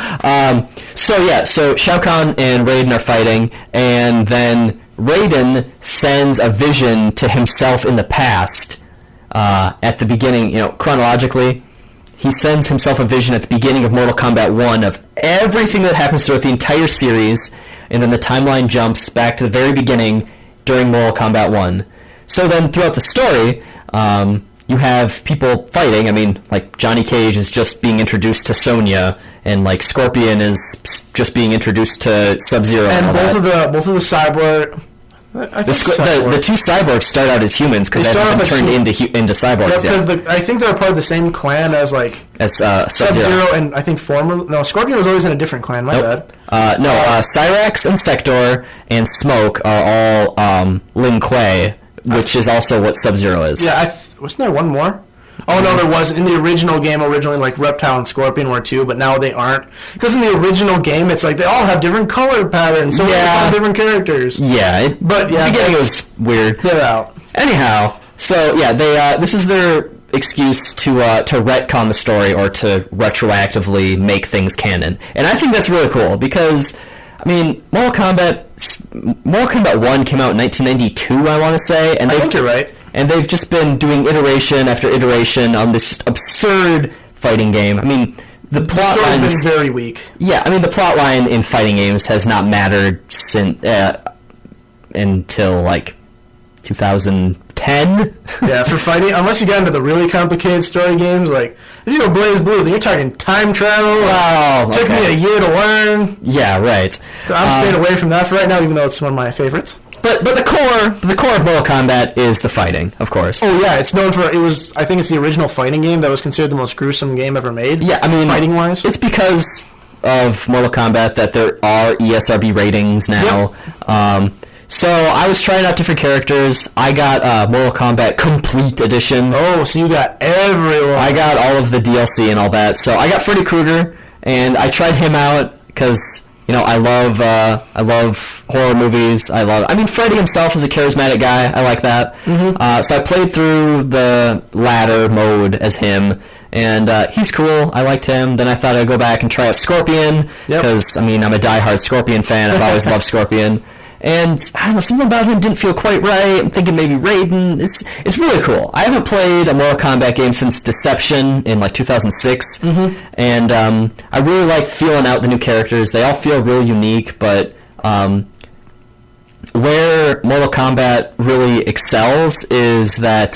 So Shao Kahn and Raiden are fighting, and then Raiden sends a vision to himself in the past at the beginning, chronologically. He sends himself a vision at the beginning of Mortal Kombat 1 of everything that happens throughout the entire series, and then the timeline jumps back to the very beginning during Mortal Kombat 1. So then throughout the story, you have people fighting. I mean, like, Johnny Cage is just being introduced to Sonya, and, like, Scorpion is just being introduced to Sub-Zero. And both of the cyborg... The two cyborgs start out as humans because they've been turned into cyborgs. Yeah, because I think they're part of the same clan as Sub-Zero and I think Scorpion was always in a different clan. My bad. Cyrax and Sector and Smoke are all Lin Kuei, which is also what Sub-Zero is. Yeah, wasn't there one more? Oh, no, there wasn't. In the original game, originally, like, Reptile and Scorpion were two, but now they aren't. Because in the original game, it's like they all have different color patterns, so they all have different characters. Yeah. But, the beginning was weird. They're out. Anyhow, so, yeah, this is their excuse to retcon the story or to retroactively make things canon. And I think that's really cool, because... I mean, Mortal Kombat 1 came out in 1992, I want to say. And I think you're right. And they've just been doing iteration after iteration on this absurd fighting game. I mean, the plot line has been very weak. Yeah, I mean, the plot line in fighting games has not mattered since until, like, 2010. Yeah, for fighting, unless you got into the really complicated story games, like, if you go Blaze Blue, then you're talking time travel. Wow. Took me a year to learn. Yeah, right. I'm staying away from that for right now, even though it's one of my favorites. But the core of Mortal Kombat is the fighting, of course. Oh yeah, it's known for I think it's the original fighting game that was considered the most gruesome game ever made. Yeah, I mean, fighting wise, it's because of Mortal Kombat that there are ESRB ratings now. Yep. So I was trying out different characters. I got Mortal Kombat Complete Edition. Oh, so you got everyone. I got all of the DLC and all that. So I got Freddy Krueger, and I tried him out because I love horror movies. I mean, Freddy himself is a charismatic guy. I like that. Mm-hmm. So I played through the ladder mode as him, and he's cool. I liked him. Then I thought I'd go back and try out Scorpion because I'm a diehard Scorpion fan. I've always loved Scorpion. And, I don't know, something about him didn't feel quite right. I'm thinking maybe Raiden. It's really cool. I haven't played a Mortal Kombat game since Deception in, like, 2006. Mm-hmm. And I really like feeling out the new characters. They all feel really unique, but where Mortal Kombat really excels is that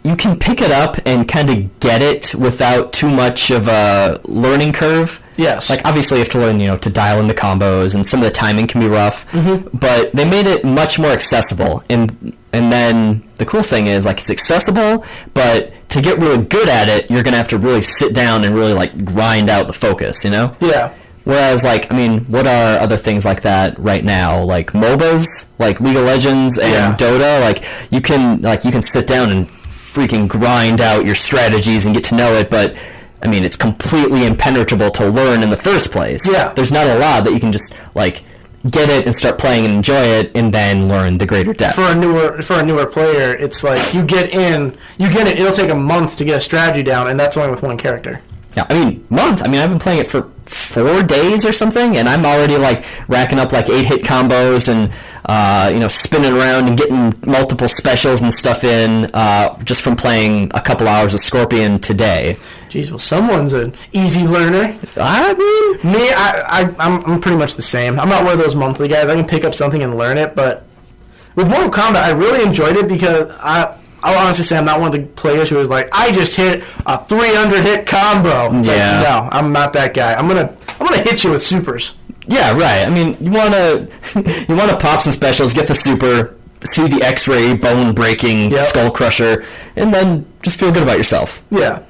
you can pick it up and kind of get it without too much of a learning curve. Yes. Like, obviously you have to learn, to dial in the combos, and some of the timing can be rough. Mm-hmm. But they made it much more accessible. And then the cool thing is, like, it's accessible, but to get really good at it, you're going to have to really sit down and really, like, grind out the focus, Yeah. Whereas, like, I mean, what are other things like that right now? Like MOBAs, like League of Legends and Dota. Like, you can sit down and freaking grind out your strategies and get to know it, but I mean, it's completely impenetrable to learn in the first place. Yeah. There's not a lot that you can just, like, get it and start playing and enjoy it and then learn the greater depth. For a newer player, it's like you get it, it'll take a month to get a strategy down, and that's only with one character. Yeah, I mean, I've been playing it for 4 days or something, and I'm already, like, racking up, like, 8-hit combos and, spinning around and getting multiple specials and stuff in just from playing a couple hours of Scorpion today. Jeez, well, someone's an easy learner. I mean... Me, I'm pretty much the same. I'm not one of those monthly guys. I can pick up something and learn it, but with Mortal Kombat, I really enjoyed it because I'll honestly say I'm not one of the players who is like, I just hit a 300-hit combo. It's like, no, I'm not that guy. I'm gonna hit you with supers. Yeah, right. I mean, you wanna pop some specials, get the super, see the X-ray bone breaking skull crusher, and then just feel good about yourself. Yeah.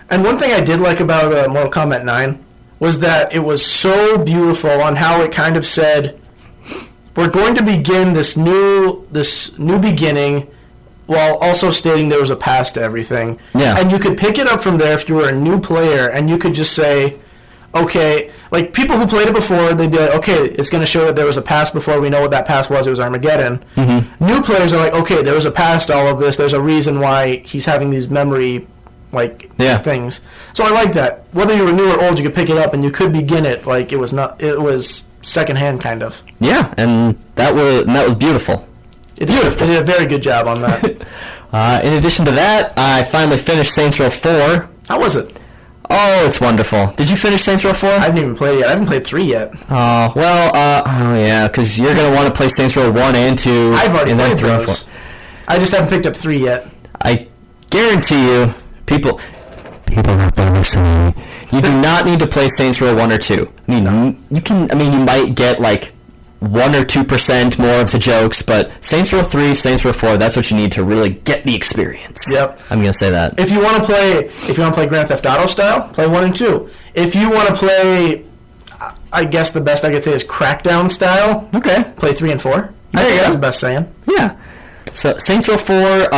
And one thing I did like about Mortal Kombat 9 was that it was so beautiful on how it kind of said, we're going to begin this new beginning, while also stating there was a past to everything. Yeah. And you could pick it up from there if you were a new player, and you could just say, okay, like people who played it before, they'd be like, okay, it's going to show that there was a past before. We know what that past was. It was Armageddon. Mm-hmm. New players are like, okay, there was a past to all of this. There's a reason why he's having these memory things. So I like that. Whether you were new or old, you could pick it up and you could begin it like it was secondhand kind of. Yeah, and that was beautiful. It did a very good job on that. In addition to that, I finally finished Saints Row 4. How was it? Oh, it's wonderful. Did you finish Saints Row 4? I haven't even played it yet. I haven't played 3 yet. Oh, well, yeah, because you're going to want to play Saints Row 1 and 2. I've already played 3 and 4. those. I just haven't picked up 3 yet. I guarantee you, people out there listening, you do not need to play Saints Row 1 or 2. I mean, you might get, like, 1 or 2% more of the jokes, but Saints Row 3, Saints Row 4, that's what you need to really get the experience. Yep. I'm going to say that. If you want to play Grand Theft Auto style, play 1 and 2. If you want to play, I guess the best I could say is Crackdown style, okay, play 3 and 4. There you go. That's the best saying. Yeah. So Saints Row 4,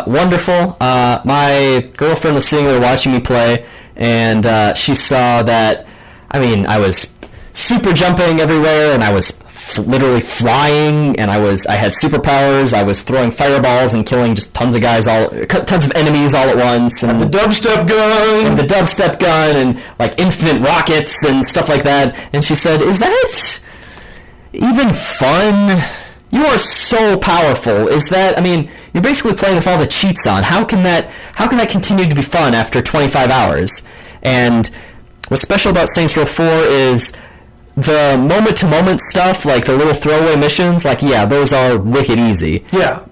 wonderful. My girlfriend was sitting there watching me play, and she saw that, I was super jumping everywhere, and I was literally flying, and I had superpowers. I was throwing fireballs and killing just tons of enemies all at once, and the dubstep gun, and like infinite rockets and stuff like that. And she said, "Is that even fun? You are so powerful. Is that? You're basically playing with all the cheats on. How can that continue to be fun after 25 hours?" And what's special about Saints Row 4 is the moment-to-moment stuff, like the little throwaway missions, those are wicked easy. Yeah.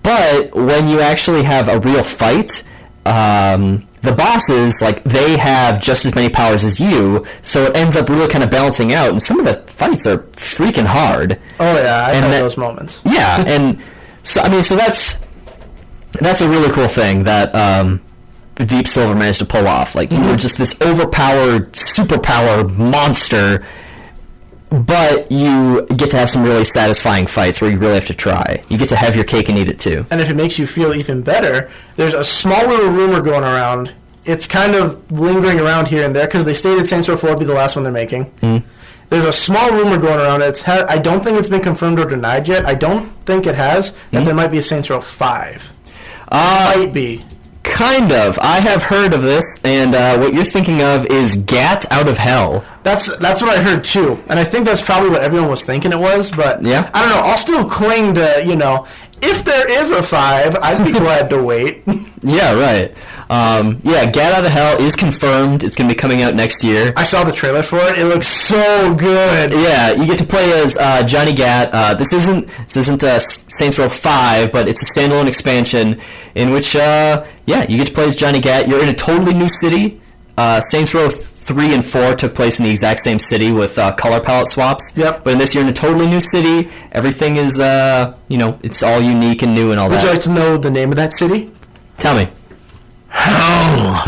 But when you actually have a real fight, the bosses, they have just as many powers as you, so it ends up really kind of balancing out, and some of the fights are freaking hard. Oh, yeah, I've had those moments. Yeah, and so that's a really cool thing that Deep Silver managed to pull off. You were just this overpowered, superpower monster, but you get to have some really satisfying fights where you really have to try. You get to have your cake and eat it too. And if it makes you feel even better, there's a small little rumor going around. It's kind of lingering around here and there because they stated Saints Row 4 would be the last one they're making. Mm. There's a small rumor going around. I don't think it's been confirmed or denied yet. I don't think it has, that there might be a Saints Row 5. Might be. Kind of. I have heard of this, and what you're thinking of is Gat Out of Hell. That's what I heard too, and I think that's probably what everyone was thinking it was, but yeah. I don't know. I'll still cling to, if there is a 5, I'd be glad to wait. Yeah, right. Gat Out of Hell is confirmed. It's going to be coming out next year. I saw the trailer for it. It looks so good. Yeah, you get to play as Johnny Gat. This isn't Saints Row 5, but it's a standalone expansion in which, you get to play as Johnny Gat. You're in a totally new city. Saints Row 3 and 4 took place in the exact same city with color palette swaps. Yep. But in this, you're in a totally new city. Everything is, it's all unique and new and all that. Would you like to know the name of that city? Tell me. Hell.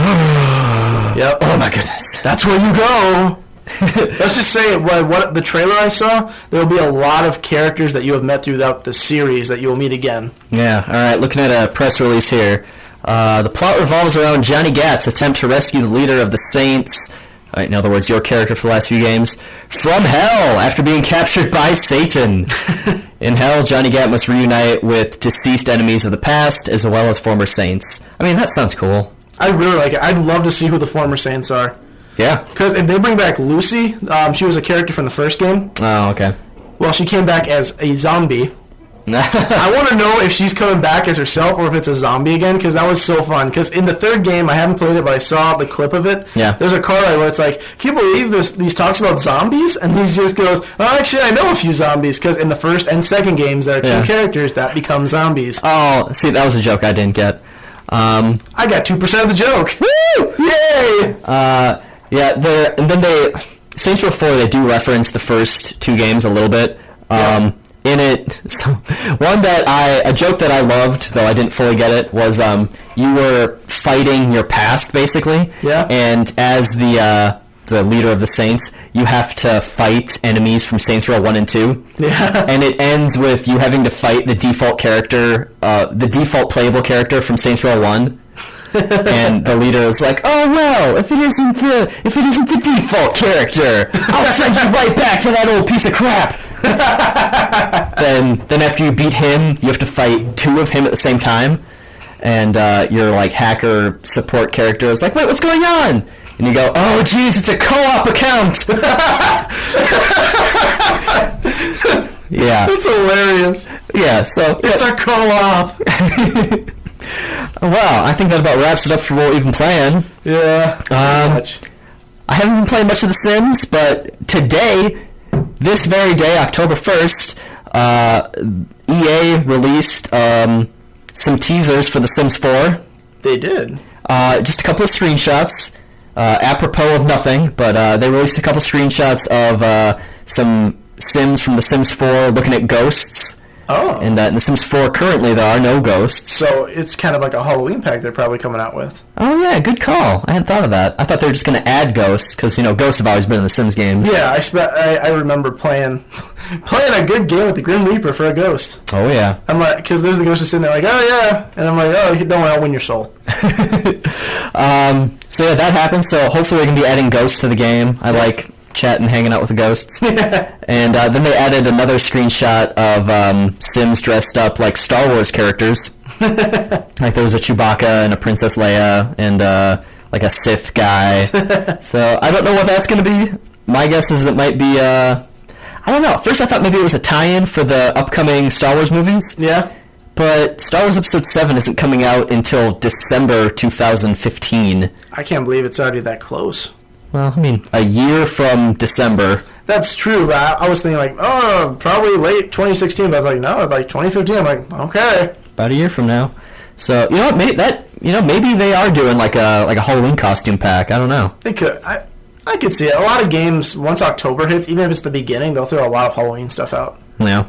Yep. Oh my goodness. That's where you go. Let's just say what the trailer I saw, there will be a lot of characters that you have met throughout the series that you will meet again. Yeah, all right, looking at a press release here. The plot revolves around Johnny Gat's attempt to rescue the leader of the Saints, in other words, your character for the last few games, from hell after being captured by Satan. In hell, Johnny Gat must reunite with deceased enemies of the past as well as former Saints. That sounds cool. I really like it. I'd love to see who the former Saints are. Yeah. Because if they bring back Lucy, she was a character from the first game. Oh, okay. Well, she came back as a zombie. I want to know if she's coming back as herself or if it's a zombie again, because that was so fun. Because in the third game, I haven't played it, but I saw the clip of it. Yeah. There's a car ride where it's like, can you believe these talks about zombies? And he just goes, oh, actually, I know a few zombies, because in the first and second games, there are two characters that become zombies. Oh, see, that was a joke I didn't get. I got 2% of the joke. Woo! Yay! Saints Row 4, they do reference the first 2 games a little bit. In it, a joke that I loved, though I didn't fully get it, was you were fighting your past, basically. Yeah. And as the leader of the Saints, you have to fight enemies from Saints Row 1 and 2. Yeah. And it ends with you having to fight the default character, the default playable character from Saints Row 1. And the leader is like, oh well, if it isn't the default character, I'll send you right back to that old piece of crap. then after you beat him, you have to fight 2 of him at the same time, and your like hacker support character is like, wait, what's going on? And you go, oh geez, it's a co-op account. Yeah, That's hilarious. yeah. So It's a co-op. well, I think that about wraps it up for what we've been playing. Yeah. Much. I haven't been playing much of The Sims, but today, this very day, October 1st, EA released some teasers for The Sims 4. They did. Just a couple of screenshots, apropos of nothing, but they released a couple screenshots of some Sims from The Sims 4 looking at ghosts. Oh. And in The Sims 4 currently there are no ghosts. So it's kind of like a Halloween pack they're probably coming out with. Oh yeah, good call. I hadn't thought of that. I thought they were just going to add ghosts, because, ghosts have always been in The Sims games. Yeah, I remember playing a good game with the Grim Reaper for a ghost. Oh yeah. I'm like, because there's the ghost just sitting there like, oh yeah. And I'm like, oh, don't worry, I'll win your soul. So yeah, that happened. So hopefully they're going to be adding ghosts to the game. I like chatting, hanging out with the ghosts. And then they added another screenshot of Sims dressed up like Star Wars characters. Like there was a Chewbacca and a Princess Leia and like a Sith guy. So I don't know what that's going to be. My guess is it might be I don't know. At first I thought maybe it was a tie-in for the upcoming Star Wars movies. Yeah. But Star Wars Episode 7 isn't coming out until December 2015. I can't believe it's already that close. Well, I mean, a year from December. That's true, but I was thinking like, oh, probably late 2016. But I was like, no, it's like 2015. I'm like, okay. About a year from now. So what? Maybe they are doing like a Halloween costume pack. I don't know. They could. I could see it. A lot of games, once October hits, even if it's the beginning, they'll throw a lot of Halloween stuff out. Yeah.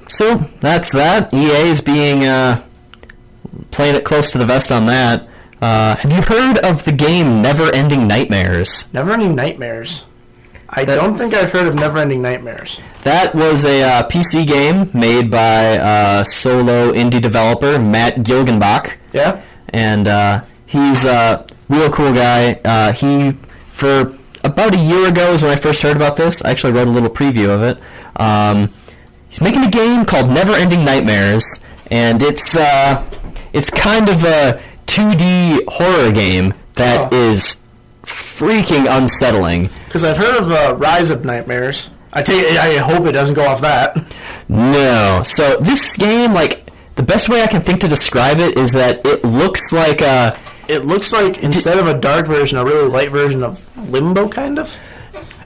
So that's that. EA is being playing it close to the vest on that. Have you heard of the game Never Ending Nightmares? Never-Ending Nightmares. I don't think I've heard of Never-Ending Nightmares. That was a PC game made by solo indie developer Matt Gilgenbach. Yeah? And he's a real cool guy. He, for about a year ago is when I first heard about this. I actually wrote a little preview of it. He's making a game called Never Ending Nightmares, and it's kind of a 2D horror game that is freaking unsettling. Because I've heard of Rise of Nightmares. I hope it doesn't go off that. No. So this game, like, the best way I can think to describe it is that it looks like It looks like, instead of a dark version, a really light version of Limbo, kind of.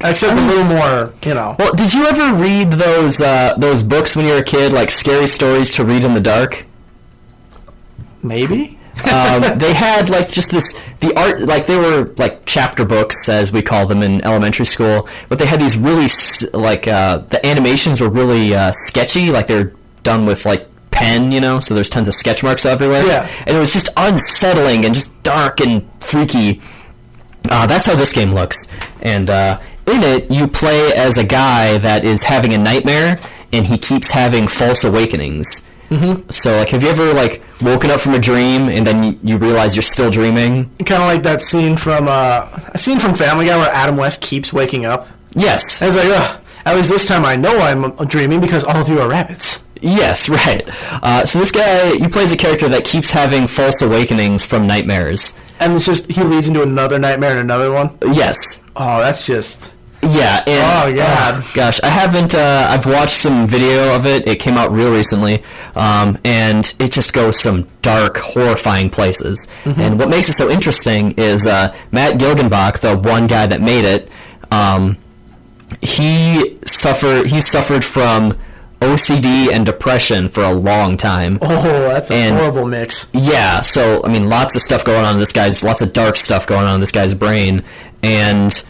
Except a little more, Well, did you ever read those books when you were a kid, like Scary Stories to Read in the Dark? Maybe? They had like just the art, like they were like chapter books as we call them in elementary school, but they had these really the animations were really sketchy, like they're done with like pen, so there's tons of sketch marks everywhere. Yeah. And it was just unsettling and just dark and freaky. That's how this game looks. And in it, you play as a guy that is having a nightmare, and he keeps having false awakenings. Mm-hmm. So, like, have you ever, like, woken up from a dream and then you realize you're still dreaming? Kind of like that scene from Family Guy where Adam West keeps waking up. Yes. I was like, ugh, at least this time I know I'm dreaming because all of you are rabbits. Yes, right. So this guy, you play as a character that keeps having false awakenings from nightmares. And it's just, he leads into another nightmare and another one? Yes. Oh, that's just... Yeah. And, oh, God. Gosh, I haven't, I've watched some video of it. It came out real recently. And it just goes some dark, horrifying places. Mm-hmm. And what makes it so interesting is Matt Gilgenbach, the one guy that made it, he suffered from OCD and depression for a long time. Oh, that's a horrible mix. Yeah, so, I mean, lots of stuff going on in lots of dark stuff going on in this guy's brain, and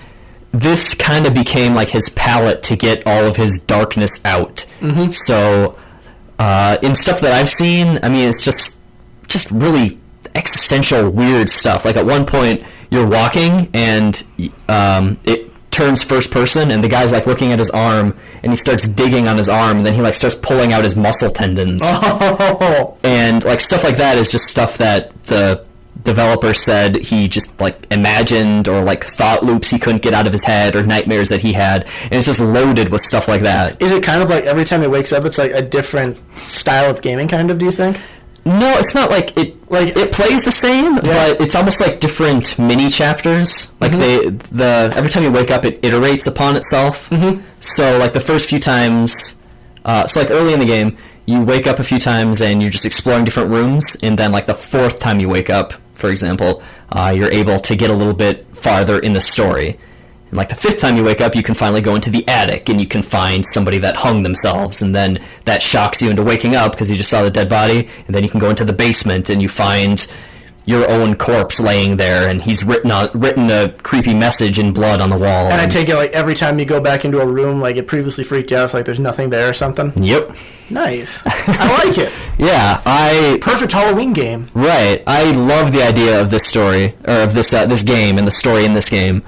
this kind of became, like, his palette to get all of his darkness out. Mm-hmm. So, in stuff that I've seen, I mean, it's just really existential, weird stuff. Like, at one point, you're walking, and turns first person, and the guy's like looking at his arm, and he starts digging on his arm, and then he like starts pulling out his muscle tendons. Oh. And like stuff like that is just stuff that the developer said he just like imagined, or like thought loops he couldn't get out of his head, or nightmares that he had, and it's just loaded with stuff like that. Is it kind of like every time he wakes up, it's like a different style of gaming, kind of? Do you think? No, it's not like it. Like it plays the same, but it's almost like different mini chapters. Like every time you wake up, it iterates upon itself. So like the first few times, so like early in the game, you wake up a few times and you're just exploring different rooms, and then like the fourth time you wake up, for example, you're able to get a little bit farther in the story. And like the fifth time you wake up, you can finally go into the attic and you can find somebody that hung themselves, and then that shocks you into waking up because you just saw the dead body, and then you can go into the basement and you find your own corpse laying there, and he's written a creepy message in blood on the wall. And I take it like every time you go back into a room, like it previously freaked you out, it's like there's nothing there or something? Yep. Nice. I like it. Yeah, Perfect Halloween game. Right. I love the idea of this story, or of this game, and the story in this game.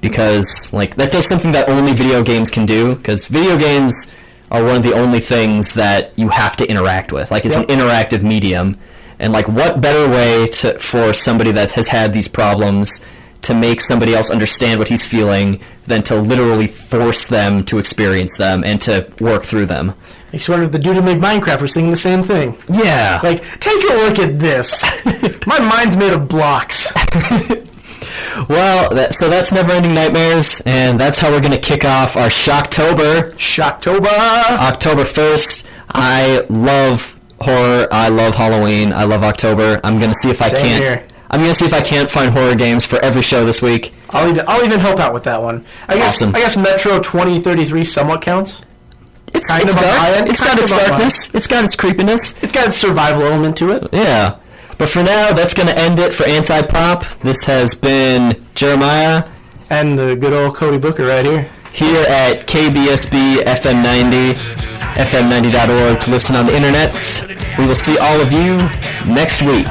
Because like that does something that only video games can do, because video games are one of the only things that you have to interact with. Like it's an interactive medium, and like what better way for somebody that has had these problems to make somebody else understand what he's feeling than to literally force them to experience them and to work through them. Makes you wonder if the dude who made Minecraft was thinking the same thing. Yeah. Like, take a look at this. My mind's made of blocks. Well, so that's Neverending Nightmares, and that's how we're going to kick off our Shocktober. October 1st. I love horror. I love Halloween. I love October. I'm going to see if I can't find horror games for every show this week. I'll even help out with that one. I guess Metro 2033 somewhat counts. It's dark. It's got its darkness. It's got its creepiness. It's got its survival element to it. Yeah. But for now, that's going to end it for Antipop. This has been Jeremiah. And the good old Cody Booker right here. Here at KBSB FM 90, FM90.org to listen on the internets. We will see all of you next week.